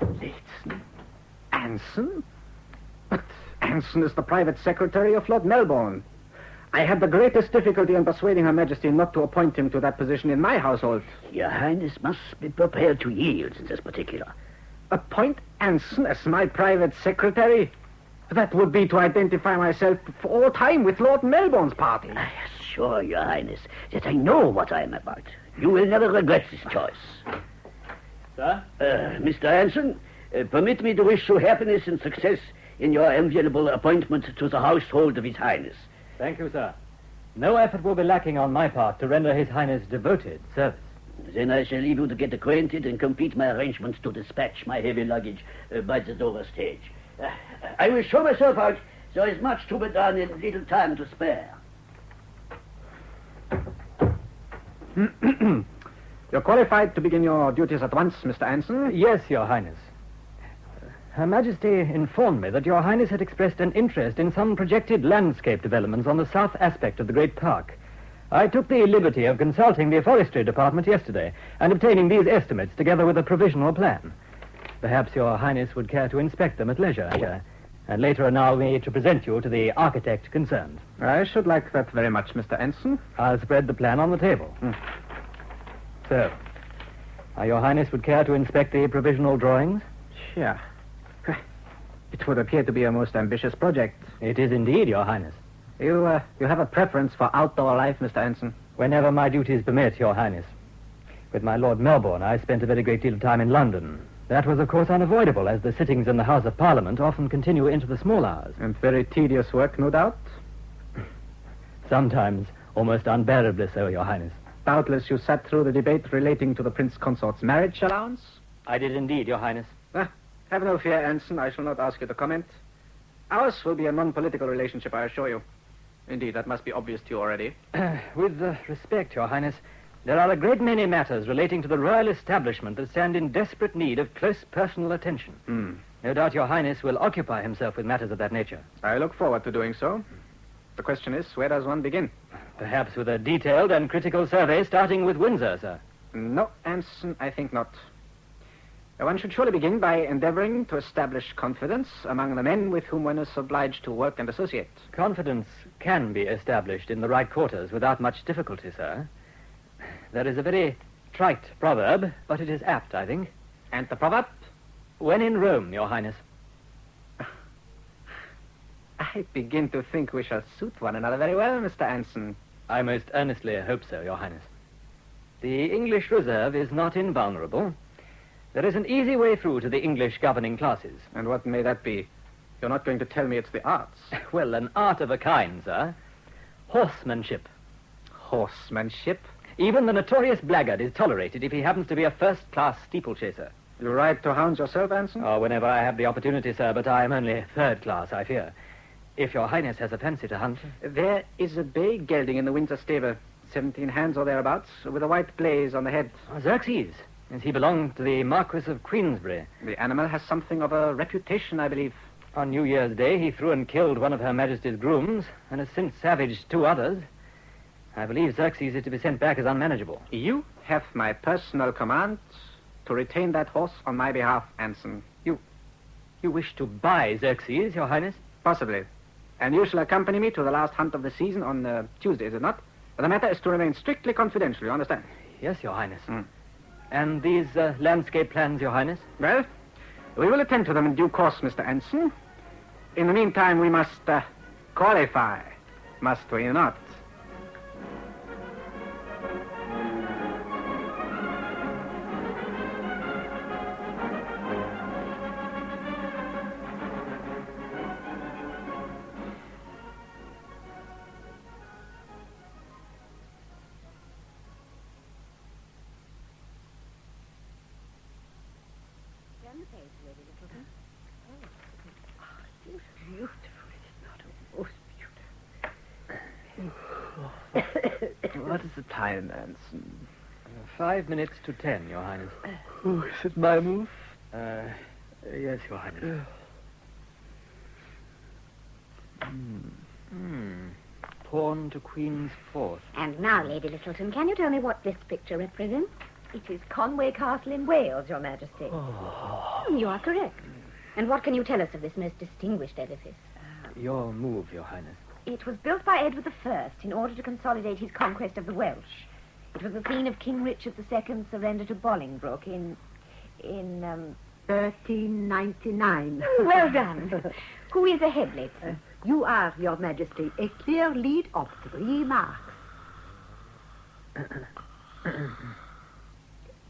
Litzen? Anson? But Anson is the private secretary of Lord Melbourne. I had the greatest difficulty in persuading Her Majesty not to appoint him to that position in my household. Your Highness must be prepared to yield in this particular. Appoint Anson as my private secretary? That would be to identify myself for all time with Lord Melbourne's party. I assure Your Highness that I know what I am about. You will never regret this choice. Sir? Mr. Anson, permit me to wish you happiness and success in your enviable appointment to the household of His Highness. Thank you, sir. No effort will be lacking on my part to render His Highness devoted service. Then I shall leave you to get acquainted and complete my arrangements to dispatch my heavy luggage by the Dover stage. I will show myself out. There is much to be done and little time to spare. You're qualified to begin your duties at once, Mr. Anson. Yes, Your Highness. Her Majesty informed me that Your Highness had expressed an interest in some projected landscape developments on the south aspect of the great park. I took the liberty of consulting the forestry department yesterday and obtaining these estimates together with a provisional plan. Perhaps Your Highness would care to inspect them at leisure, and later allow me to present you to the architect concerned. I should like that very much, Mr. Anson. I'll spread the plan on the table. So, Your Highness would care to inspect the provisional drawings? Sure. It would appear to be a most ambitious project. It is indeed, Your Highness. You have a preference for outdoor life, Mr. Anson? Whenever my duties permit, Your Highness. With my Lord Melbourne, I spent a very great deal of time in London. That was, of course, unavoidable, as the sittings in the House of Parliament often continue into the small hours. And very tedious work, no doubt? Sometimes almost unbearably so, Your Highness. Doubtless you sat through the debate relating to the Prince Consort's marriage allowance? I did indeed, Your Highness. Have no fear, Anson. I shall not ask you to comment. Ours will be a non-political relationship, I assure you. Indeed, that must be obvious to you already. With respect, Your Highness, there are a great many matters relating to the royal establishment that stand in desperate need of close personal attention. No doubt Your Highness will occupy himself with matters of that nature. I look forward to doing so. The question is, where does one begin? Perhaps with a detailed and critical survey starting with Windsor, sir. No, Anson, I think not. One should surely begin by endeavoring to establish confidence among the men with whom one is obliged to work and associate. Confidence can be established in the right quarters without much difficulty, sir. There is a very trite proverb, but it is apt, I think. And the proverb? When in Rome, Your Highness. I begin to think we shall suit one another very well, Mr. Anson. I most earnestly hope so, Your Highness. The English reserve is not invulnerable. There is an easy way through to the English governing classes. And what may that be? You're not going to tell me it's the arts. Well, an art of a kind, sir. Horsemanship. Horsemanship? Even the notorious blackguard is tolerated if he happens to be a first-class steeplechaser. You ride to hounds yourself, Anson? Oh, whenever I have the opportunity, sir, but I am only third class, I fear. If your Highness has a fancy to hunt. There is a bay gelding in the winter stable, 17 hands or thereabouts, with a white blaze on the head. Xerxes. Yes, he belonged to the Marquis of Queensberry. The animal has something of a reputation, I believe. On New Year's Day, he threw and killed one of Her Majesty's grooms, and has since savaged 2 others. I believe Xerxes is to be sent back as unmanageable. You have my personal command to retain that horse on my behalf, Anson. You wish to buy Xerxes, Your Highness? Possibly. And you shall accompany me to the last hunt of the season on Tuesday, is it not? The matter is to remain strictly confidential, you understand? Yes, Your Highness. And these landscape plans, Your Highness? Well, we will attend to them in due course, Mr. Anson. In the meantime, we must qualify, must we not? What is the time, Anson? 5 minutes to 10, Your Highness. Oh, is it my move? Yes, Your Highness. Pawn to Queen's 4th. And now, Lady Littleton, can you tell me what this picture represents? It is Conway Castle in Wales, Your Majesty. You are correct. And what can you tell us of this most distinguished edifice? Your move, Your Highness. It was built by Edward I in order to consolidate his conquest of the Welsh. It was the scene of King Richard II's surrender to Bolingbroke in 1399. Well done. Who is ahead, lady? You are, Your Majesty, a clear lead of 3 marks.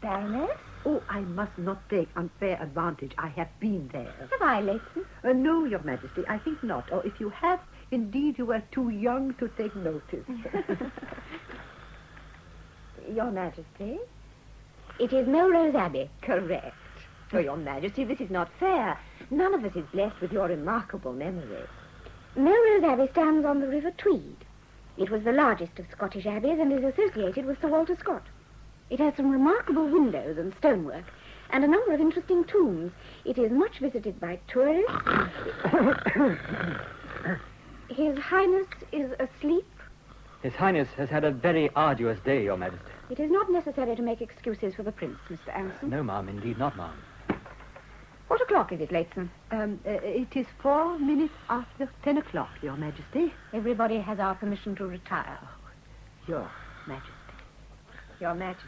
Baroness? Oh, I must not take unfair advantage. I have been there. Have I, Leighton? No, Your Majesty, I think not. Or if you have, indeed you were too young to take notice. Your Majesty? It is Melrose Abbey. Correct. Oh, Your Majesty, this is not fair. None of us is blessed with your remarkable memory. Melrose Abbey stands on the River Tweed. It was the largest of Scottish abbeys and is associated with Sir Walter Scott. It has some remarkable windows and stonework and a number of interesting tombs. It is much visited by tourists. His Highness is asleep. His Highness has had a very arduous day, Your Majesty. It is not necessary to make excuses for the Prince, Mr. Anson. No, ma'am, indeed not, ma'am. What o'clock is it, Leighton? It is 4 minutes after 10 o'clock, Your Majesty. Everybody has our permission to retire. Your Majesty. Your Majesty.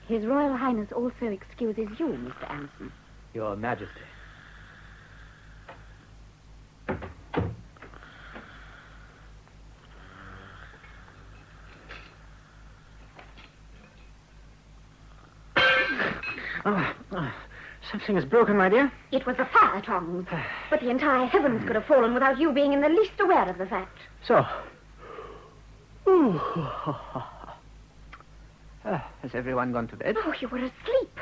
His Royal Highness also excuses you, Mr. Anson. Your Majesty. Something is broken, my dear. It was the fire tongs. But the entire heavens could have fallen without you being in the least aware of the fact. So. Has everyone gone to bed? Oh, you were asleep.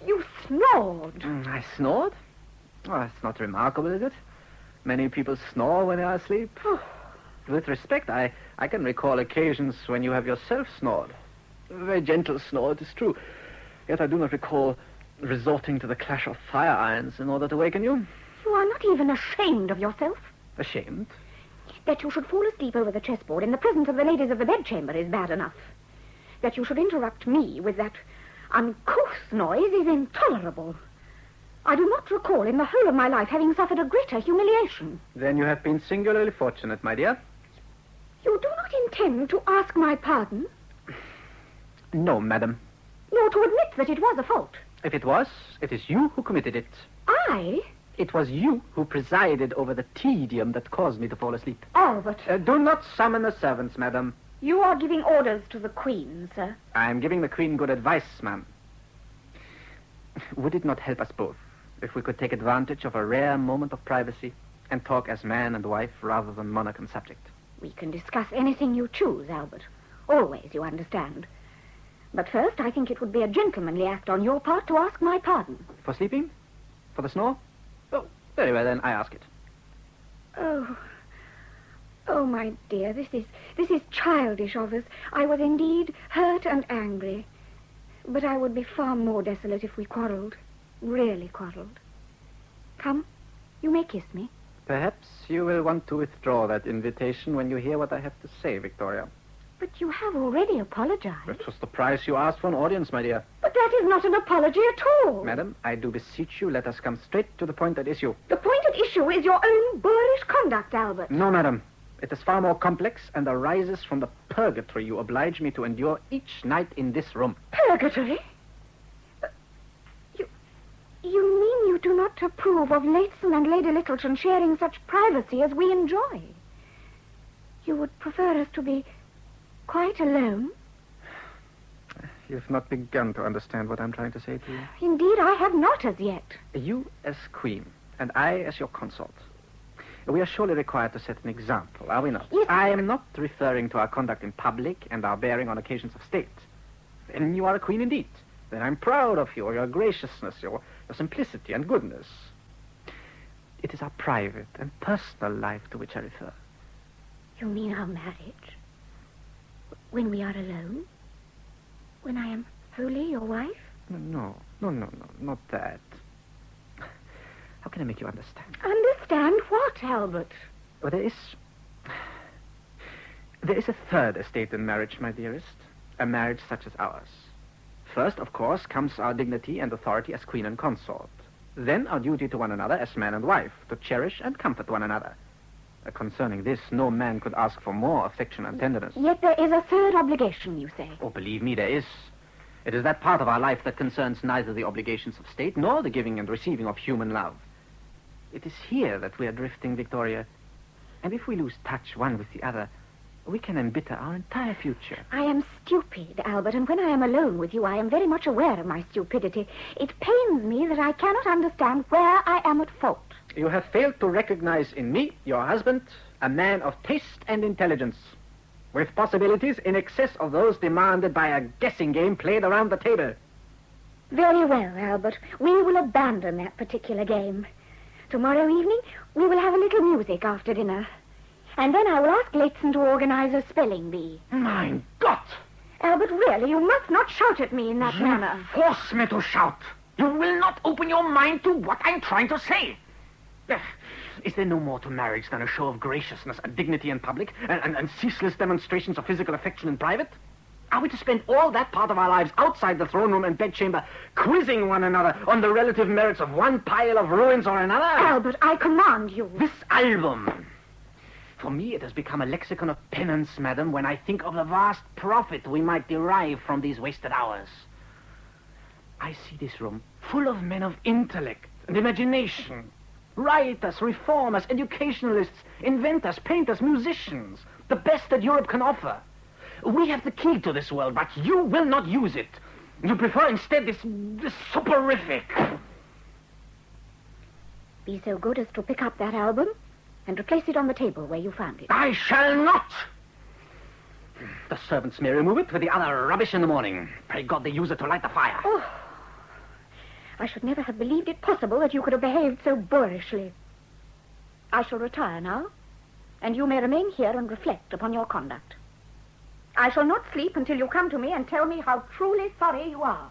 You snored. I snored? Oh, that's not remarkable, is it? Many people snore when they are asleep. With respect, I can recall occasions when you have yourself snored. A very gentle snore, it is true. Yet I do not recall resorting to the clash of fire irons in order to waken you. You are not even ashamed of yourself. Ashamed? That you should fall asleep over the chessboard in the presence of the ladies of the bedchamber is bad enough. That you should interrupt me with that uncouth noise is intolerable. I do not recall in the whole of my life having suffered a greater humiliation. Then you have been singularly fortunate, my dear. You do not intend to ask my pardon? No, madam. Nor to admit that it was a fault? If it was, it is you who committed it. I? It was you who presided over the tedium that caused me to fall asleep. Albert. Do not summon the servants, madam. You are giving orders to the Queen, sir. I am giving the Queen good advice, ma'am. Would it not help us both if we could take advantage of a rare moment of privacy and talk as man and wife rather than monarch and subject? We can discuss anything you choose, Albert. Always, you understand. But first, I think it would be a gentlemanly act on your part to ask my pardon. For sleeping? For the snore? Oh, very well, then I ask it. Oh, my dear, this is childish of us. I was indeed hurt and angry. But I would be far more desolate if we quarreled. Really quarreled. Come, you may kiss me. Perhaps you will want to withdraw that invitation when you hear what I have to say, Victoria. But you have already apologized. That was the price you asked for an audience, my dear. But that is not an apology at all. Madam, I do beseech you, let us come straight to the point at issue. The point at issue is your own boorish conduct, Albert. No, madam. It is far more complex and arises from the purgatory you oblige me to endure each night in this room. Purgatory? You mean you do not approve of Leighton and Lady Littleton sharing such privacy as we enjoy? You would prefer us to be quite alone? You've not begun to understand what I'm trying to say to you. Indeed, I have not as yet. You as queen, and I as your consort. We are surely required to set an example, are we not? Yes. I am not referring to our conduct in public and our bearing on occasions of state. Then you are a queen indeed. Then I'm proud of you, your graciousness, your simplicity and goodness. It is our private and personal life to which I refer. You mean our marriage? When we are alone? When I am wholly your wife? No, not that. How can I make you understand? Understand what, Albert? Well, there is a third estate in marriage, my dearest. A marriage such as ours. First, of course, comes our dignity and authority as queen and consort. Then our duty to one another as man and wife, to cherish and comfort one another. Concerning this, no man could ask for more affection and tenderness. Yet there is a third obligation, you say. Oh, believe me, there is. It is that part of our life that concerns neither the obligations of state nor the giving and receiving of human love. It is here that we are drifting, Victoria. And if we lose touch one with the other, we can embitter our entire future. I am stupid, Albert, and when I am alone with you, I am very much aware of my stupidity. It pains me that I cannot understand where I am at fault. You have failed to recognize in me, your husband, a man of taste and intelligence, with possibilities in excess of those demanded by a guessing game played around the table. Very well, Albert. We will abandon that particular game. Tomorrow evening, we will have a little music after dinner. And then I will ask Leighton to organize a spelling bee. Mein Gott! Albert, really, you must not shout at me in that manner. Force me to shout. You will not open your mind to what I'm trying to say. Is there no more to marriage than a show of graciousness and dignity in public and ceaseless demonstrations of physical affection in private? Are we to spend all that part of our lives outside the throne room and bedchamber quizzing one another on the relative merits of one pile of ruins or another? Albert, I command you. This album. For me, it has become a lexicon of penance, madam, when I think of the vast profit we might derive from these wasted hours. I see this room full of men of intellect and imagination. Writers, reformers, educationalists, inventors, painters, musicians. The best that Europe can offer. We have the key to this world, but you will not use it. You prefer instead this soporific. Be so good as to pick up that album and replace it on the table where you found it. I shall not. The servants may remove it with the other rubbish in the morning. Pray God they use it to light the fire. Oh, I should never have believed it possible that you could have behaved so boorishly. I shall retire now, and you may remain here and reflect upon your conduct. I shall not sleep until you come to me and tell me how truly sorry you are.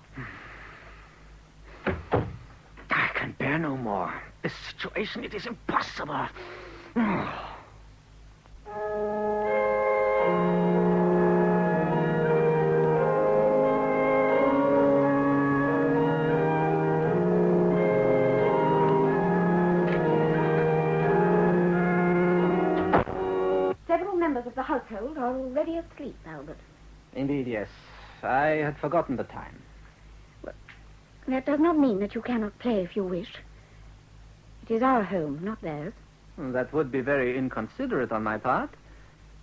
I can bear no more. This situation, it is impossible. Several members of the household are already asleep, Albert. Indeed, yes. I had forgotten the time. That does not mean that you cannot play if you wish. It is our home, not theirs. That would be very inconsiderate on my part.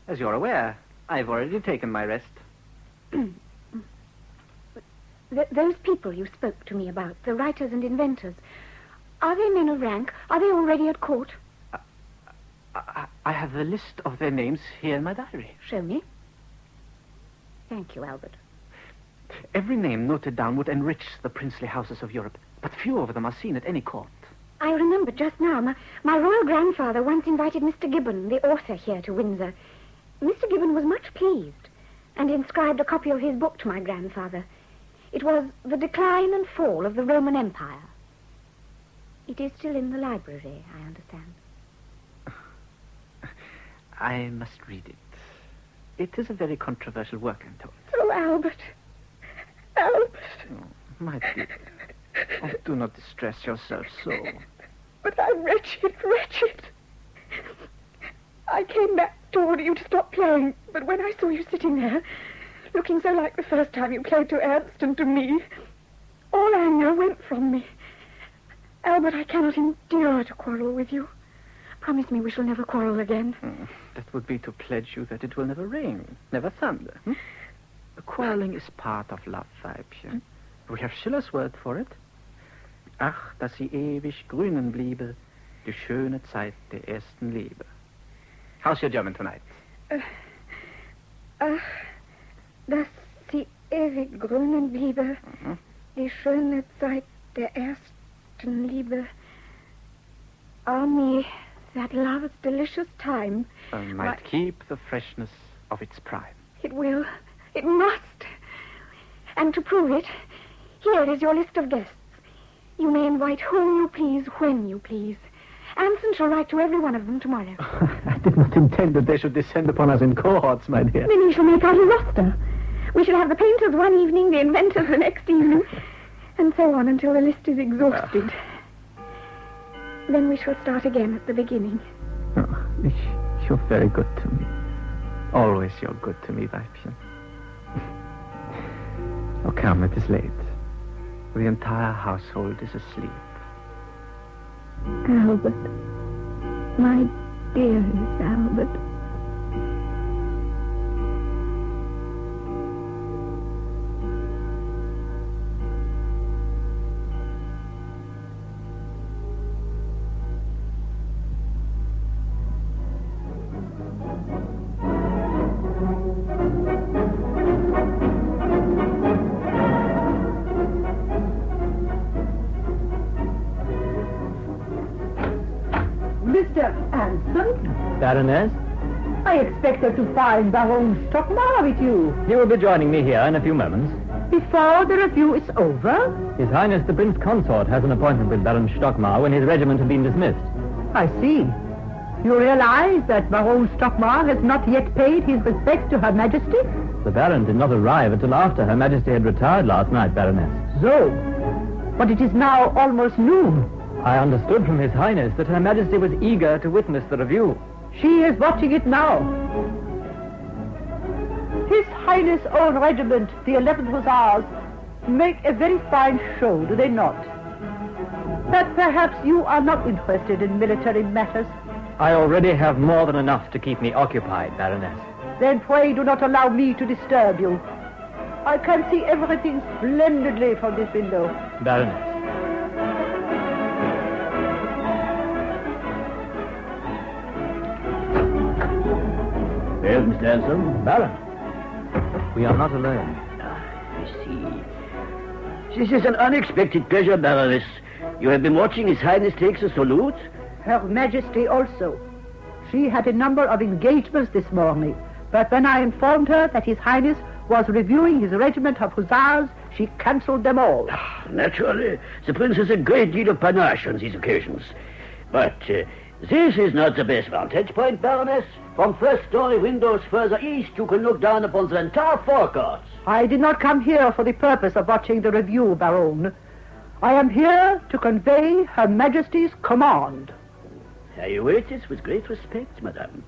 As you're aware, I've already taken my rest. Those people you spoke to me about, the writers and inventors, are they men of rank? Are they already at court? I have the list of their names here in my diary. Show me. Thank you, Albert. Every name noted down would enrich the princely houses of Europe, but few of them are seen at any court. I remember just now, my royal grandfather once invited Mr. Gibbon, the author, here to Windsor. Mr. Gibbon was much pleased and inscribed a copy of his book to my grandfather. It was The Decline and Fall of the Roman Empire. It is still in the library, I understand. I must read it. It is a very controversial work, I'm told. Oh, Albert. Albert. Oh, my dear. Oh, do not distress yourself so. But I'm wretched, wretched. I came back to order you to stop playing, but when I saw you sitting there, looking so like the first time you played to Ernst and to me, all anger went from me. Albert, I cannot endure to quarrel with you. Promise me we shall never quarrel again. That would be to pledge you that it will never rain, never thunder. Quarreling is part of love, Weibchen. We have Schiller's word for it. Ach, dass sie ewig grünen bliebe, die schöne Zeit der ersten Liebe. How's your German tonight? Ach, dass sie ewig grünen bliebe, die schöne Zeit der ersten Liebe. Ah, me, that love's delicious time. Might keep the freshness of its prime. It will. It must. And to prove it, here is your list of guests. You may invite whom you please, when you please. Anson shall write to every one of them tomorrow. I did not intend that they should descend upon us in cohorts, my dear. Then we shall make out a roster. We shall have the painters one evening, the inventors the next evening, and so on until the list is exhausted. Then we shall start again at the beginning. Oh, you're very good to me. Always you're good to me, Weibchen. Oh, come, it is late. The entire household is asleep. Albert. My dearest Albert. Mr. Anson, Baroness, I expected to find Baron Stockmar with you. he will be joining me here in a few moments. Before the review is over? His Highness the Prince Consort has an appointment with Baron Stockmar when his regiment has been dismissed. I see. You realize that Baron Stockmar has not yet paid his respects to Her Majesty? The Baron did not arrive until after Her Majesty had retired last night, Baroness. So, but it is now almost noon. I understood from His Highness that Her Majesty was eager to witness the review. She is watching it now. His Highness' own regiment, the 11th Hussars, make a very fine show, do they not? But perhaps you are not interested in military matters. I already have more than enough to keep me occupied, Baroness. Then pray do not allow me to disturb you. I can see everything splendidly from this window. Baroness. Well, Mr. Anson? Baron. We are not alone. I see. This is an unexpected pleasure, Baroness. You have been watching His Highness takes a salute? Her Majesty also. She had a number of engagements this morning, but when I informed her that His Highness was reviewing his regiment of hussars, she cancelled them all. Naturally, the Prince has a great deal of panache on these occasions. But this is not the best vantage point, Baroness. From first-story windows further east, you can look down upon the entire forecourt. I did not come here for the purpose of watching the review, Baron. I am here to convey Her Majesty's command. I await this with great respect, madame.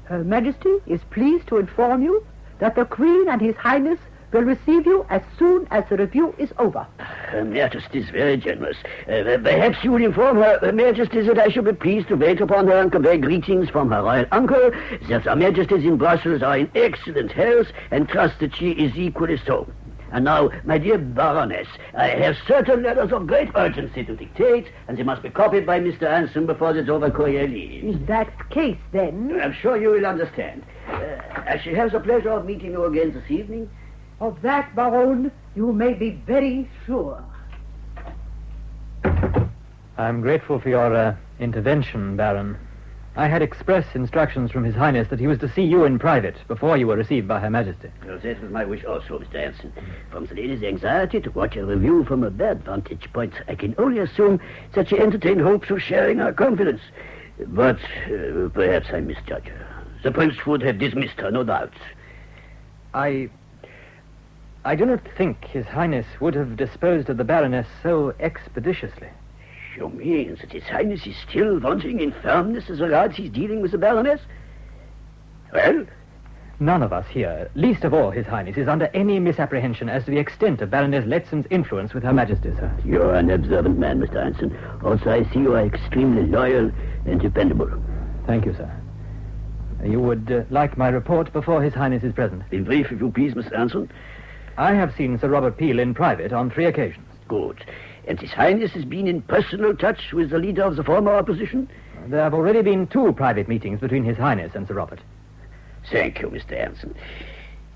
Her Majesty is pleased to inform you that the Queen and His Highness will receive you as soon as the review is over. Her Majesty is very generous. Perhaps you will inform Her Majesty that I shall be pleased to wait upon her and convey greetings from her royal uncle, that Her Majesties in Brussels are in excellent health, and trust that she is equally so. And now, my dear Baroness, I have certain letters of great urgency to dictate, and they must be copied by Mr. Anson before the Dover courier leaves. In that case, then... I'm sure you will understand. I shall have the pleasure of meeting you again this evening. Of that, Baron, you may be very sure. I'm grateful for your intervention, Baron. I had express instructions from His Highness that he was to see you in private before you were received by Her Majesty. Well, that was my wish also, Mr. Anson. From the lady's anxiety to watch a review from a bad vantage point, I can only assume that she entertained hopes of sharing our confidence. But perhaps I misjudge her. The Prince would have dismissed her, no doubt. I do not think His Highness would have disposed of the Baroness so expeditiously. You mean that His Highness is still wanting in firmness as regards his dealing with the Baroness? Well? None of us here, least of all His Highness, is under any misapprehension as to the extent of Baroness Letzen's influence with Her Majesty, sir. You're an observant man, Mr. Anson. Also, I see you are extremely loyal and dependable. Thank you, sir. You would like my report before His Highness is present? In brief, if you please, Mr. Anson. I have seen Sir Robert Peel in private on 3 occasions. Good. And His Highness has been in personal touch with the leader of the former opposition? There have already been 2 private meetings between His Highness and Sir Robert. Thank you, Mr. Anson.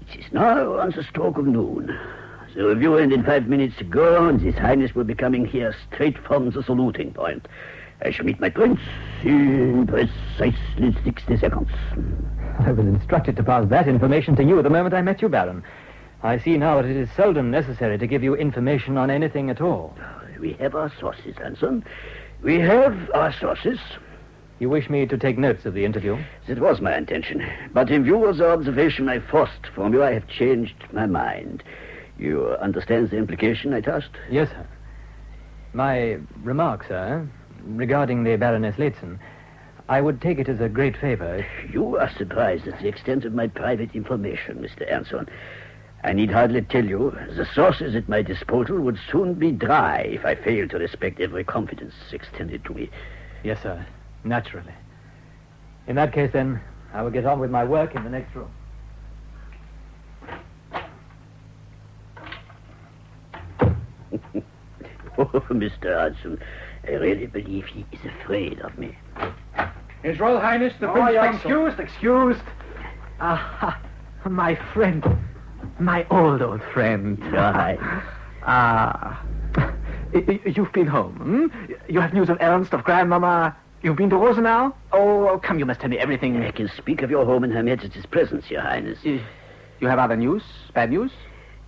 It is now on the stroke of noon. The review ended 5 minutes ago, and His Highness will be coming here straight from the saluting point. I shall meet my Prince in precisely 60 seconds. I was instructed to pass that information to you the moment I met you, Baron. I see now that it is seldom necessary to give you information on anything at all. We have our sources, Anson. We have our sources. You wish me to take notes of the interview? That was my intention. But in view of the observation I forced from you, I have changed my mind. You understand the implication I tossed? Yes, sir. My remark, sir, regarding the Baroness Letzen, I would take it as a great favor. You are surprised at the extent of my private information, Mr. Anson. I need hardly tell you, the sources at my disposal would soon be dry if I failed to respect every confidence extended to me. Yes, sir. Naturally. In that case, then, I will get on with my work in the next room. Oh, Mr. Hudson, I really believe he is afraid of me. His Royal Highness, the Prince Consort. Excused. Ah, my friend. My old friend. Your Highness. You've been home, hmm? You have news of Ernst, of Grandmama. You've been to Rosenau? Oh, come, you must tell me everything. I can speak of your home in Her Majesty's presence, Your Highness. You have other news? Bad news?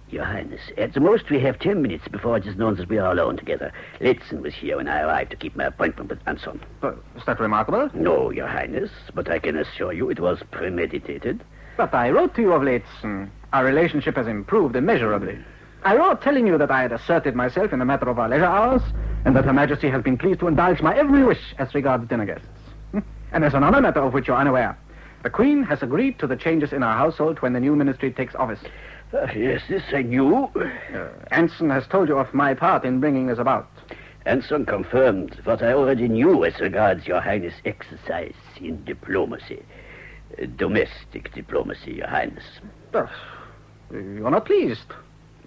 Your Highness, at the most we have 10 minutes before it is known that we are alone together. Letzen was here when I arrived to keep my appointment with Anson. Is that remarkable? No, Your Highness, but I can assure you it was premeditated. But I wrote to you of late. Our relationship has improved immeasurably. I wrote telling you that I had asserted myself in the matter of our leisure hours, and that Her Majesty has been pleased to indulge my every wish as regards dinner guests. And there's another matter of which you're unaware. The Queen has agreed to the changes in our household when the new ministry takes office. Yes, this I knew. Anson has told you of my part in bringing this about. Anson confirmed what I already knew as regards Your Highness' exercise in diplomacy. Domestic diplomacy, Your Highness. You're not pleased.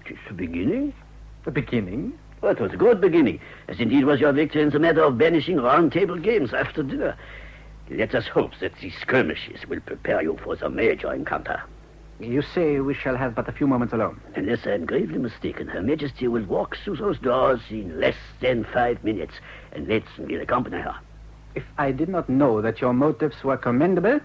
It is the beginning. The beginning? Well, it was a good beginning, as indeed was your victory in the matter of banishing round-table games after dinner. Let us hope that these skirmishes will prepare you for the major encounter. You say we shall have but a few moments alone. Unless I am gravely mistaken, Her Majesty will walk through those doors in less than 5 minutes, and Letzen will accompany her. If I did not know that your motives were commendable,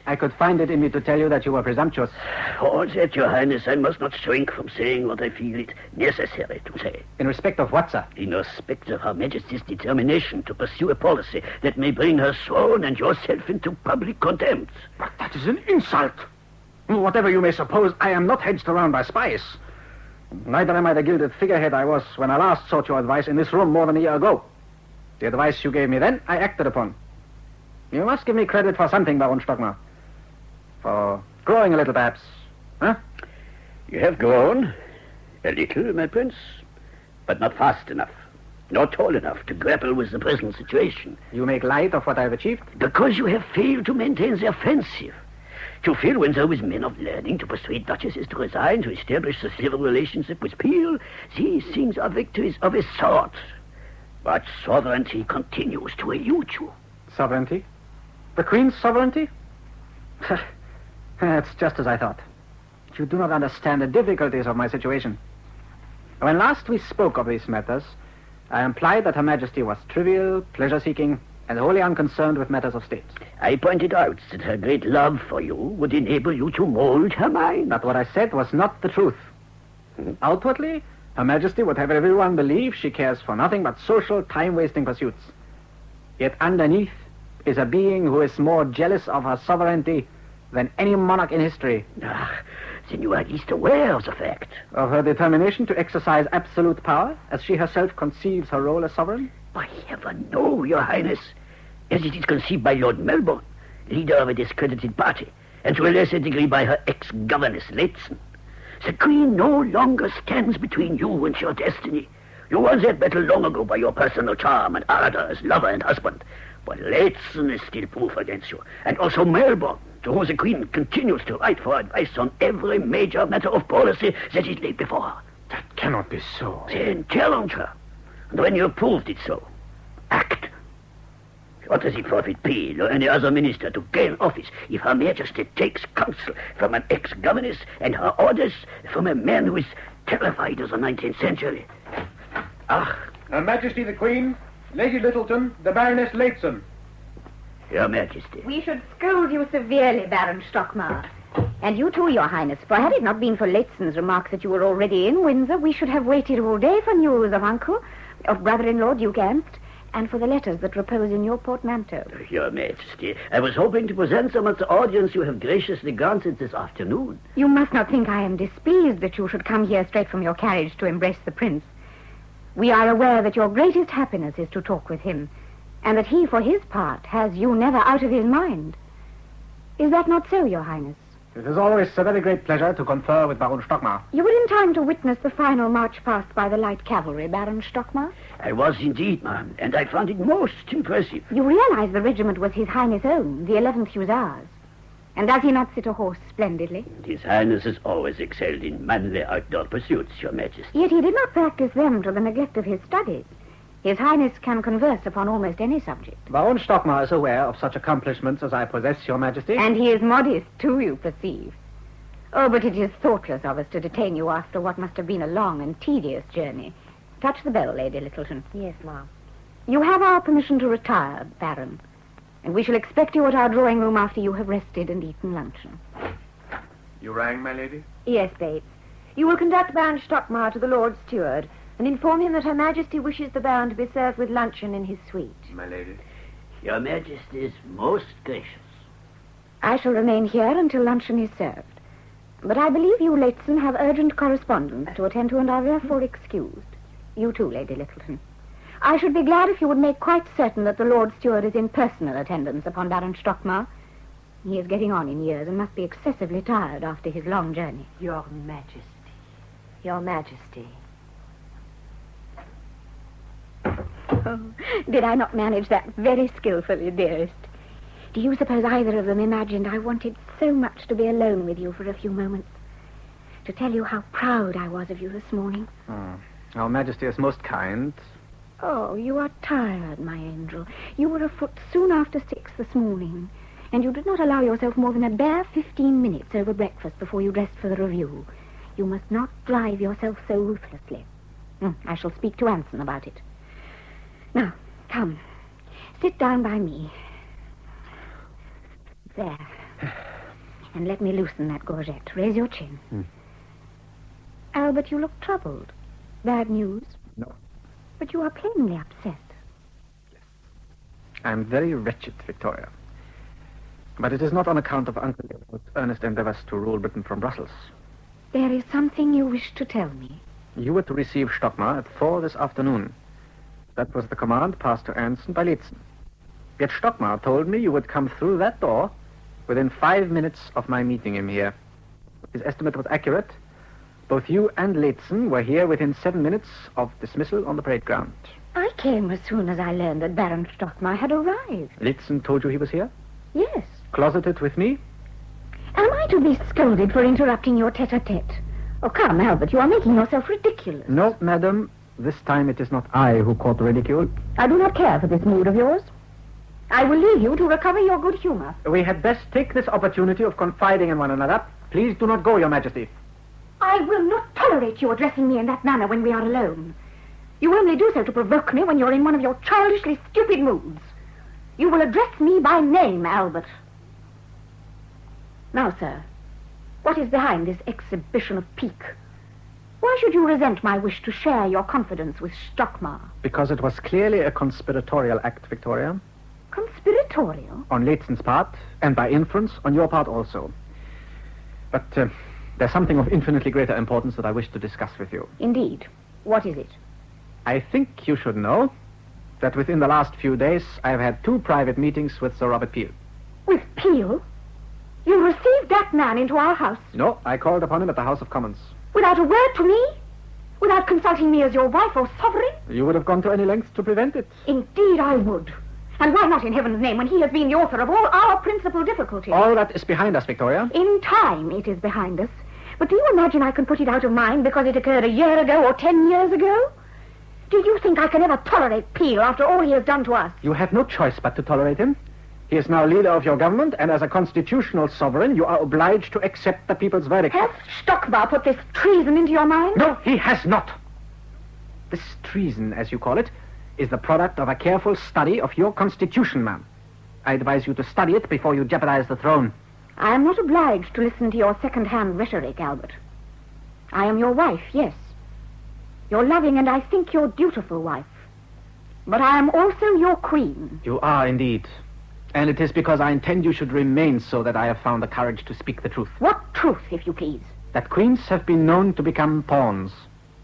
I could find it in me to tell you that you were presumptuous. For that, Your Highness, I must not shrink from saying what I feel it necessary to say. In respect of what, sir? In respect of Her Majesty's determination to pursue a policy that may bring her throne and yourself into public contempt. But that is an insult. Whatever you may suppose, I am not hedged around by spies. Neither am I the gilded figurehead I was when I last sought your advice in this room more than a year ago. The advice you gave me then, I acted upon. You must give me credit for something, Baron Stockmar. For growing a little, perhaps. Huh? You have grown a little, my prince, but not fast enough, not tall enough to grapple with the present situation. You make light of what I have achieved? Because you have failed to maintain the offensive. To fail when there was men of learning to persuade duchesses to resign, to establish a civil relationship with Peel, these things are victories of a sort. But sovereignty continues to elude you. Sovereignty? The Queen's sovereignty? That's just as I thought. You do not understand the difficulties of my situation. When last we spoke of these matters, I implied that Her Majesty was trivial, pleasure-seeking, and wholly unconcerned with matters of state. I pointed out that her great love for you would enable you to mold her mind. But what I said was not the truth. Outwardly, Her Majesty would have everyone believe she cares for nothing but social, time-wasting pursuits. Yet underneath is a being who is more jealous of her sovereignty than any monarch in history. Then you are at least aware of the fact. Of her determination to exercise absolute power, as she herself conceives her role as sovereign? By heaven, no, Your Highness. As it is conceived by Lord Melbourne, leader of a discredited party, and to a lesser degree by her ex-governess, Leighton. The Queen no longer stands between you and your destiny. You won that battle long ago by your personal charm and ardor as lover and husband. But Leighton is still proof against you, and also Melbourne, to whom the Queen continues to write for advice on every major matter of policy that is laid before her. That cannot be so. Then challenge her. And when you have proved it so, act. What does it profit Peel or any other minister to gain office if Her Majesty takes counsel from an ex-governess and her orders from a man who is terrified of the 19th century? Her Majesty the Queen, Lady Littleton, the Baroness Leighton. Your Majesty. We should scold you severely, Baron Stockmar. And you too, Your Highness, for had it not been for Leighton's remark that you were already in Windsor, we should have waited all day for news of uncle, of brother-in-law Duke Ernst, and for the letters that repose in your portmanteau. Your Majesty, I was hoping to present some at the audience you have graciously granted this afternoon. You must not think I am displeased that you should come here straight from your carriage to embrace the prince. We are aware that your greatest happiness is to talk with him, and that he, for his part, has you never out of his mind. Is that not so, Your Highness? It is always a very great pleasure to confer with Baron Stockmar. You were in time to witness the final march past by the light cavalry, Baron Stockmar? I was indeed, ma'am, and I found it most impressive. You realize the regiment was His Highness' own, the 11th Hussars. And does he not sit a horse splendidly? His Highness has always excelled in manly outdoor pursuits, Your Majesty. Yet he did not practice them to the neglect of his studies. His Highness can converse upon almost any subject. Baron Stockmar is aware of such accomplishments as I possess, Your Majesty. And he is modest, too, you perceive. Oh, but it is thoughtless of us to detain you after what must have been a long and tedious journey. Touch the bell, Lady Littleton. Yes, ma'am. You have our permission to retire, Baron, and we shall expect you at our drawing room after you have rested and eaten luncheon. You rang, my lady? Yes, Bates. You will conduct Baron Stockmar to the Lord Steward and inform him that Her Majesty wishes the Baron to be served with luncheon in his suite. My lady. Your Majesty is most gracious. I shall remain here until luncheon is served. But I believe you, Leighton, have urgent correspondence to attend to and are therefore excused. You too, Lady Littleton. I should be glad if you would make quite certain that the Lord Steward is in personal attendance upon Baron Stockmar. He is getting on in years and must be excessively tired after his long journey. Your Majesty. Your Majesty. Oh, did I not manage that very skillfully, dearest? Do you suppose either of them imagined I wanted so much to be alone with you for a few moments? To tell you how proud I was of you this morning? Our Majesty is most kind. Oh, you are tired, my angel. You were afoot soon after 6 this morning, and you did not allow yourself more than a bare 15 minutes over breakfast before you dressed for the review. You must not drive yourself so ruthlessly. I shall speak to Anson about it. Now, come. Sit down by me. There. And let me loosen that gorget. Raise your chin. Albert, you look troubled. Bad news? No. But you are plainly upset. I am very wretched, Victoria. But it is not on account of Uncle Leopold's earnest endeavors to rule Britain from Brussels. There is something you wish to tell me. You were to receive Stockmar at 4 this afternoon. That was the command passed to Anson by Leighton. Yet Stockmar told me you would come through that door within 5 minutes of my meeting him here. His estimate was accurate. Both you and Leighton were here within 7 minutes of dismissal on the parade ground. I came as soon as I learned that Baron Stockmar had arrived. Leighton told you he was here? Yes. Closeted with me? Am I to be scolded for interrupting your tete-a-tete? Oh, come, Albert, you are making yourself ridiculous. No, madam. This time it is not I who caught the ridicule. I do not care for this mood of yours. I will leave you to recover your good humor. We had best take this opportunity of confiding in one another. Please do not go, Your Majesty. I will not tolerate you addressing me in that manner when we are alone. You only do so to provoke me when you're in one of your childishly stupid moods. You will address me by name, Albert. Now, sir, what is behind this exhibition of pique? Why should you resent my wish to share your confidence with Stockmar? Because it was clearly a conspiratorial act, Victoria. Conspiratorial? On Leighton's part, and by inference, on your part also. But there's something of infinitely greater importance that I wish to discuss with you. Indeed. What is it? I think you should know that within the last few days, I've had 2 private meetings with Sir Robert Peel. With Peel? You received that man into our house? No, I called upon him at the House of Commons. Without a word to me? Without consulting me as your wife or sovereign? You would have gone to any lengths to prevent it. Indeed I would. And why not in heaven's name when he has been the author of all our principal difficulties? All that is behind us, Victoria. In time it is behind us. But do you imagine I can put it out of mind because it occurred a year ago or 10 years ago? Do you think I can ever tolerate Peel after all he has done to us? You have no choice but to tolerate him. He is now leader of your government, and as a constitutional sovereign, you are obliged to accept the people's verdict. Has Stockmar put this treason into your mind? No, he has not. This treason, as you call it, is the product of a careful study of your constitution, ma'am. I advise you to study it before you jeopardize the throne. I am not obliged to listen to your second-hand rhetoric, Albert. I am your wife, yes. Your loving and I think your dutiful wife. But I am also your queen. You are indeed. And it is because I intend you should remain so that I have found the courage to speak the truth. What truth, if you please? That queens have been known to become pawns.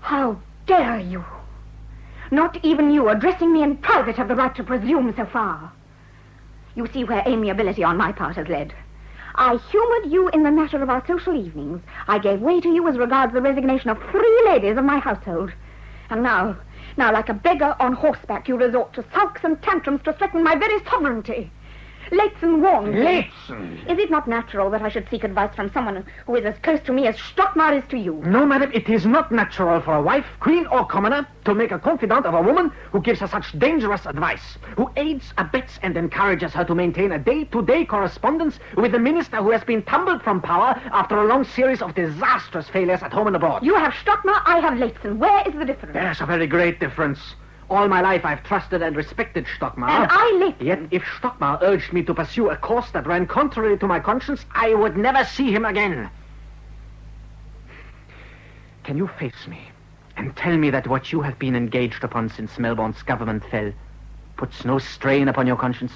How dare you? Not even you, addressing me in private, have the right to presume so far. You see where amiability on my part has led. I humoured you in the matter of our social evenings. I gave way to you as regards the resignation of 3 ladies of my household. And now, like a beggar on horseback, you resort to sulks and tantrums to threaten my very sovereignty. Leighton warned me. Leighton! Is it not natural that I should seek advice from someone who is as close to me as Stockmar is to you? No, madam, it is not natural for a wife, queen or commoner, to make a confidant of a woman who gives her such dangerous advice, who aids, abets, and encourages her to maintain a day-to-day correspondence with a minister who has been tumbled from power after a long series of disastrous failures at home and abroad. You have Stockmar, I have Leighton. Where is the difference? There's a very great difference. All my life I've trusted and respected Stockmar. And I Leighton. Yet if Stockmar urged me to pursue a course that ran contrary to my conscience, I would never see him again. Can you face me and tell me that what you have been engaged upon since Melbourne's government fell puts no strain upon your conscience?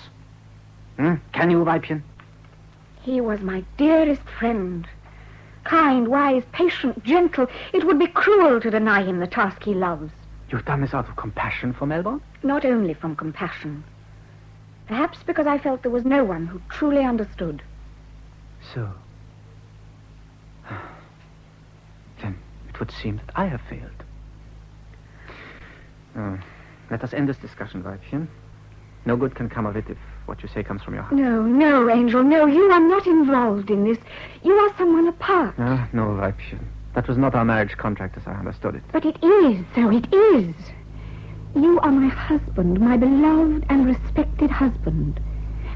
Can you, Weibchen? He was my dearest friend. Kind, wise, patient, gentle. It would be cruel to deny him the task he loves. You've done this out of compassion for Melbourne? Not only from compassion. Perhaps because I felt there was no one who truly understood. So. Then it would seem that I have failed. Let us end this discussion, Weibchen. No good can come of it if what you say comes from your heart. No, Angel, no. You are not involved in this. You are someone apart. No, Weibchen. That was not our marriage contract as I understood it. But it is, so it is. You are my husband, my beloved and respected husband.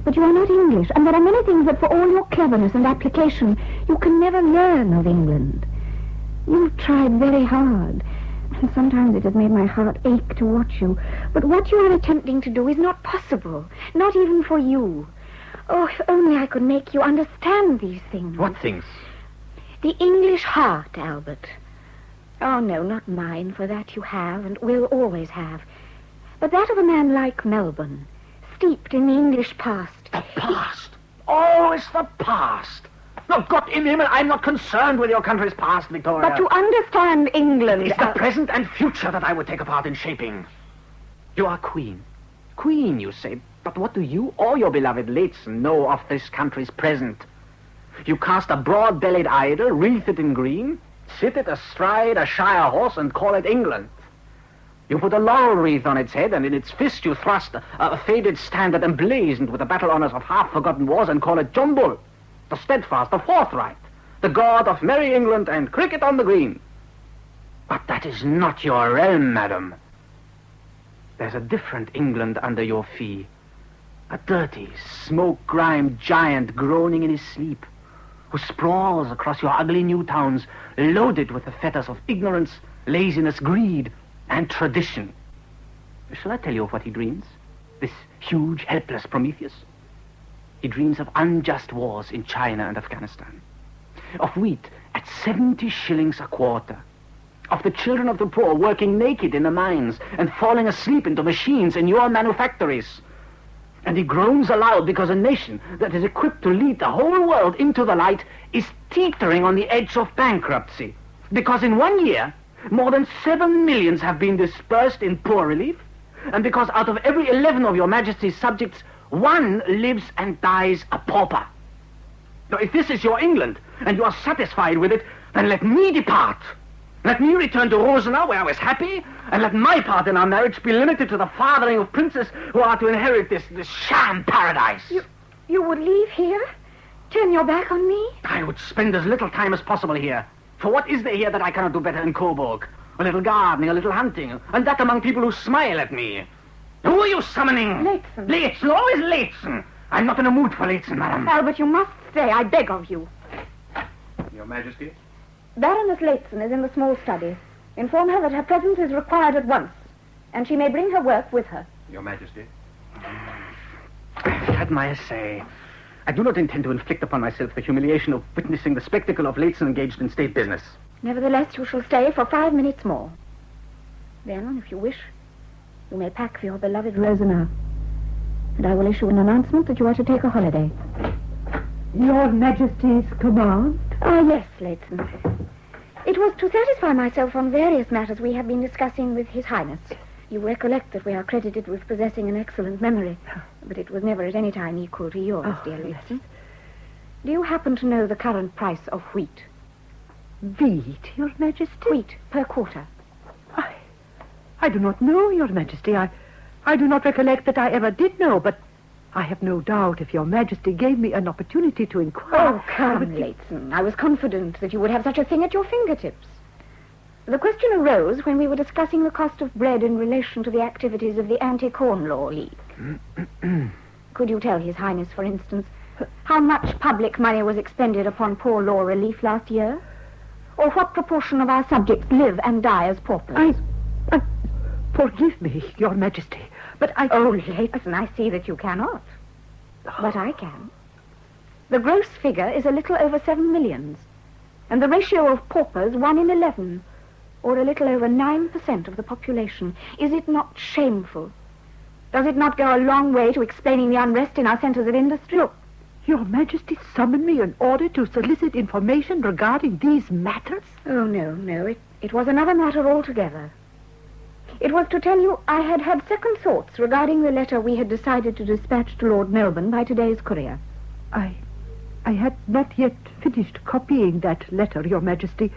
But you are not English, and there are many things that for all your cleverness and application, you can never learn of England. You've tried very hard, and sometimes it has made my heart ache to watch you. But what you are attempting to do is not possible, not even for you. Oh, if only I could make you understand these things. What things? The English heart, Albert. Oh, no, not mine, for that you have and will always have. But that of a man like Melbourne, steeped in the English past. The past? Oh, it's the past. No, God in Himmel, I'm not concerned with your country's past, Victoria. But to understand England... It's the present and future that I would take a part in shaping. You are queen. Queen, you say. But what do you or your beloved Leighton know of this country's present? You cast a broad-bellied idol, wreath it in green, sit it astride a Shire horse, and call it England. You put a laurel wreath on its head, and in its fist you thrust a faded standard emblazoned with the battle honours of half-forgotten wars, and call it John Bull, the steadfast, the forthright, the god of merry England and cricket on the green. But that is not your realm, madam. There's a different England under your fee. A dirty, smoke-grimed giant groaning in his sleep, who sprawls across your ugly new towns, loaded with the fetters of ignorance, laziness, greed, and tradition. Shall I tell you of what he dreams? This huge, helpless Prometheus. He dreams of unjust wars in China and Afghanistan, of wheat at 70 shillings a quarter, of the children of the poor working naked in the mines and falling asleep into machines in your manufactories. And he groans aloud because a nation that is equipped to lead the whole world into the light is teetering on the edge of bankruptcy. Because in 1 year, more than 7 millions have been dispersed in poor relief, and because out of every 11 of your Majesty's subjects, 1 lives and dies a pauper. Now, if this is your England, and you are satisfied with it, then let me depart. Let me return to Rosenau, where I was happy, and let my part in our marriage be limited to the fathering of princes who are to inherit this sham paradise. You would leave here? Turn your back on me? I would spend as little time as possible here. For what is there here that I cannot do better in Coburg? A little gardening, a little hunting, and that among people who smile at me. Who are you summoning? Leighton. Leighton, always Leighton. I'm not in a mood for Leighton, madam. Albert, you must stay, I beg of you. Your Majesty? Baroness Leighton is in the small study. Inform her that her presence is required at once, and she may bring her work with her. Your Majesty? I've had my say. I do not intend to inflict upon myself the humiliation of witnessing the spectacle of Leighton engaged in state business. Nevertheless, you shall stay for 5 minutes more. Then, if you wish, you may pack for your beloved Rosenau. And I will issue an announcement that you are to take a holiday. Your Majesty's command? Ah, yes, Leighton. It was to satisfy myself on various matters we have been discussing with His Highness. You recollect that we are credited with possessing an excellent memory, but it was never at any time equal to yours, dear Leighton. Do you happen to know the current price of wheat? Wheat, Your Majesty? Wheat per quarter. I do not know, Your Majesty. I do not recollect that I ever did know, but I have no doubt if Your Majesty gave me an opportunity to inquire... Oh, come, Leighton. I was confident that you would have such a thing at your fingertips. The question arose when we were discussing the cost of bread in relation to the activities of the Anti-Corn Law League. Could you tell His Highness, for instance, how much public money was expended upon poor law relief last year? Or what proportion of our subjects live and die as paupers? Forgive me, Your Majesty, but I... Oh, Leighton, I see that you cannot. But I can. The gross figure is a little over 7 millions, and the ratio of paupers 1 in 11, or a little over 9% of the population. Is it not shameful? Does it not go a long way to explaining the unrest in our centers of industry? Look, Your Majesty summoned me in order to solicit information regarding these matters? Oh, no. It was another matter altogether. It was to tell you I had had second thoughts regarding the letter we had decided to dispatch to Lord Melbourne by today's courier. I had not yet finished copying that letter, Your Majesty.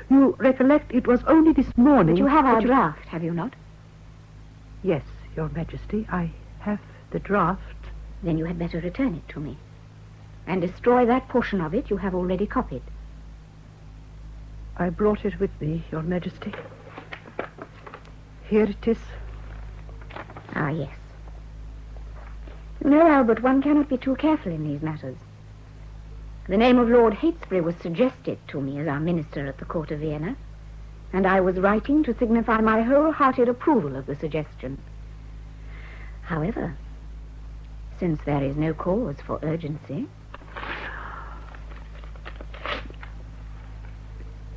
You recollect it was only this morning... But you have our draft, have you not? Yes, Your Majesty, I have the draft. Then you had better return it to me, and destroy that portion of it you have already copied. I brought it with me, Your Majesty. Here it is. Ah, yes. You know, Albert, one cannot be too careful in these matters. The name of Lord Heytesbury was suggested to me as our minister at the court of Vienna, and I was writing to signify my wholehearted approval of the suggestion. However, since there is no cause for urgency...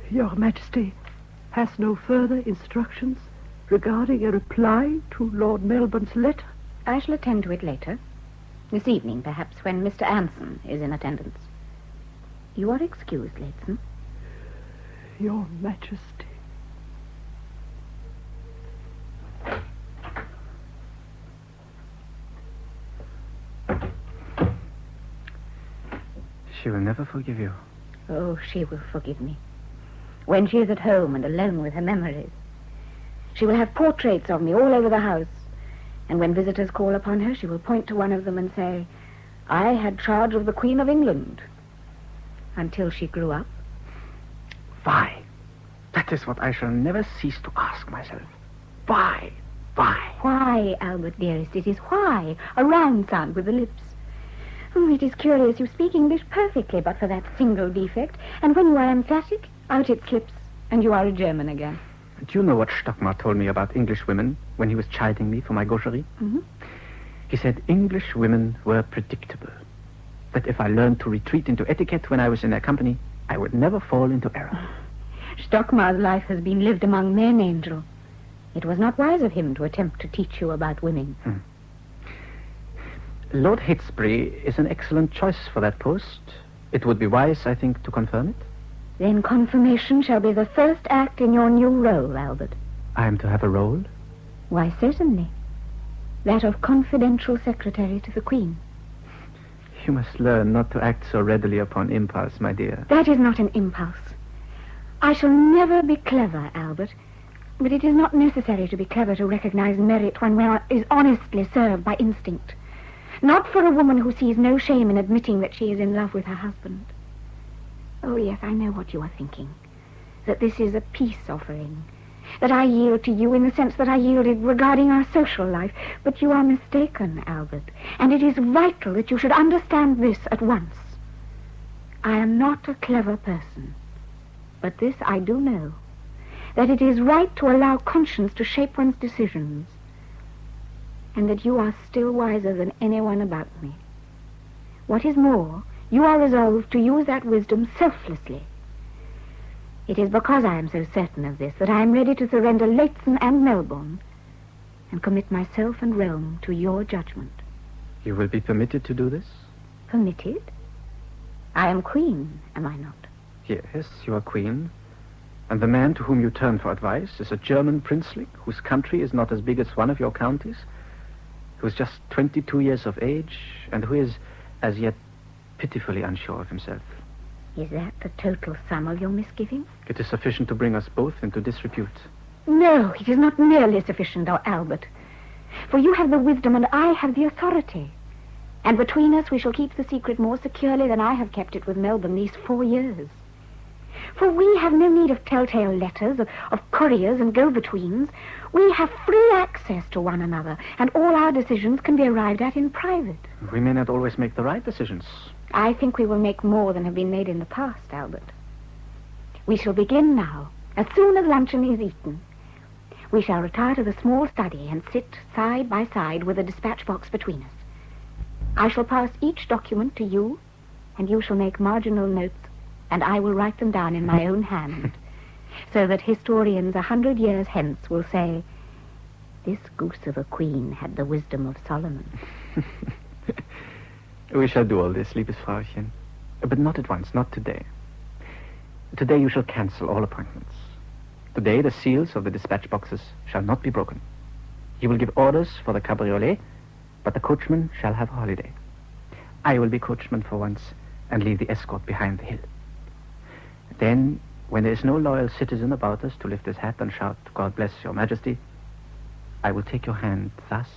Your Majesty has no further instructions regarding a reply to Lord Melbourne's letter? I shall attend to it later. This evening, perhaps, when Mr. Anson is in attendance. You are excused, Leighton. Your Majesty. She will never forgive you. Oh, she will forgive me. When she is at home and alone with her memories. She will have portraits of me all over the house. And when visitors call upon her, she will point to one of them and say, I had charge of the Queen of England. Until she grew up. Why? That is what I shall never cease to ask myself. Why? Why? Why, Albert, dearest, it is why. A round sound with the lips. Oh, it is curious. You speak English perfectly, but for that single defect. And when you are emphatic, out it slips, and you are a German again. Do you know what Stockmar told me about English women when he was chiding me for my gaucherie? Mm-hmm. He said English women were predictable. That if I learned to retreat into etiquette when I was in their company, I would never fall into error. Stockmar's life has been lived among men, Angel. It was not wise of him to attempt to teach you about women. Lord Hitsbury is an excellent choice for that post. It would be wise, I think, to confirm it. Then confirmation shall be the first act in your new role, Albert. I am to have a role? Why, certainly. That of confidential secretary to the Queen. You must learn not to act so readily upon impulse, my dear. That is not an impulse. I shall never be clever, Albert. But it is not necessary to be clever to recognize merit when one is honestly served by instinct. Not for a woman who sees no shame in admitting that she is in love with her husband. Oh, yes, I know what you are thinking. That this is a peace offering. That I yield to you in the sense that I yielded regarding our social life. But you are mistaken, Albert. And it is vital that you should understand this at once. I am not a clever person. But this I do know. That it is right to allow conscience to shape one's decisions. And that you are still wiser than anyone about me. What is more, you are resolved to use that wisdom selflessly. It is because I am so certain of this that I am ready to surrender Leighton and Melbourne and commit myself and realm to your judgment. You will be permitted to do this? Permitted? I am queen, am I not? Yes, you are queen. And the man to whom you turn for advice is a German princeling whose country is not as big as one of your counties, who is just 22 years of age, and who is, as yet, pitifully unsure of himself. Is that the total sum of your misgivings? It is sufficient to bring us both into disrepute. No, it is not nearly sufficient, Albert. For you have the wisdom and I have the authority. And between us we shall keep the secret more securely than I have kept it with Melbourne these 4 years. For we have no need of telltale letters, of couriers and go-betweens. We have free access to one another, and all our decisions can be arrived at in private. We may not always make the right decisions. I think we will make more than have been made in the past, Albert. We shall begin now, as soon as luncheon is eaten. We shall retire to the small study and sit side by side with a dispatch box between us. I shall pass each document to you, and you shall make marginal notes, and I will write them down in my own hand, so that historians 100 years hence will say, this goose of a queen had the wisdom of Solomon. We shall do all this, liebes Frauchen. But not at once, not today. Today you shall cancel all appointments. Today the seals of the dispatch boxes shall not be broken. You will give orders for the cabriolet, but the coachman shall have a holiday. I will be coachman for once and leave the escort behind the hill. Then, when there is no loyal citizen about us to lift his hat and shout, God bless your majesty, I will take your hand thus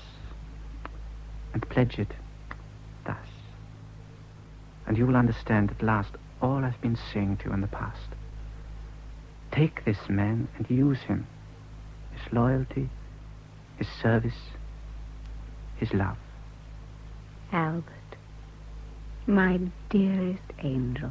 and pledge it thus. And you will understand at last all I've been saying to you in the past. Take this man and use him. His loyalty, his service, his love. Albert, my dearest angel.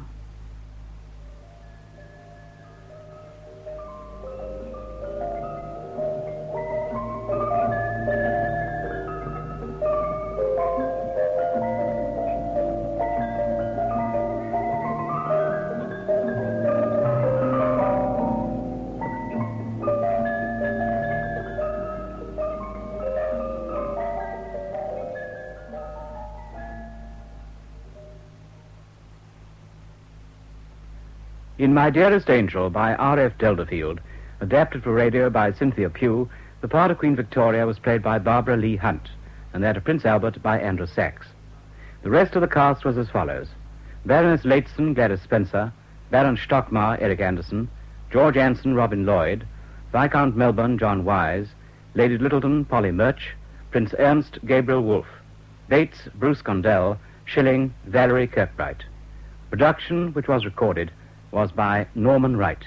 In My Dearest Angel by R.F. Delderfield, adapted for radio by Cynthia Pugh, the part of Queen Victoria was played by Barbara Lee Hunt, and that of Prince Albert by Andrew Sachs. The rest of the cast was as follows: Baroness Leighton, Gladys Spencer; Baron Stockmar, Eric Anderson; George Anson, Robin Lloyd; Viscount Melbourne, John Wise; Lady Littleton, Polly Murch; Prince Ernst, Gabriel Wolfe; Bates, Bruce Condell; Schilling, Valerie Kirkbright. Production, which was recorded, was by Norman Wright.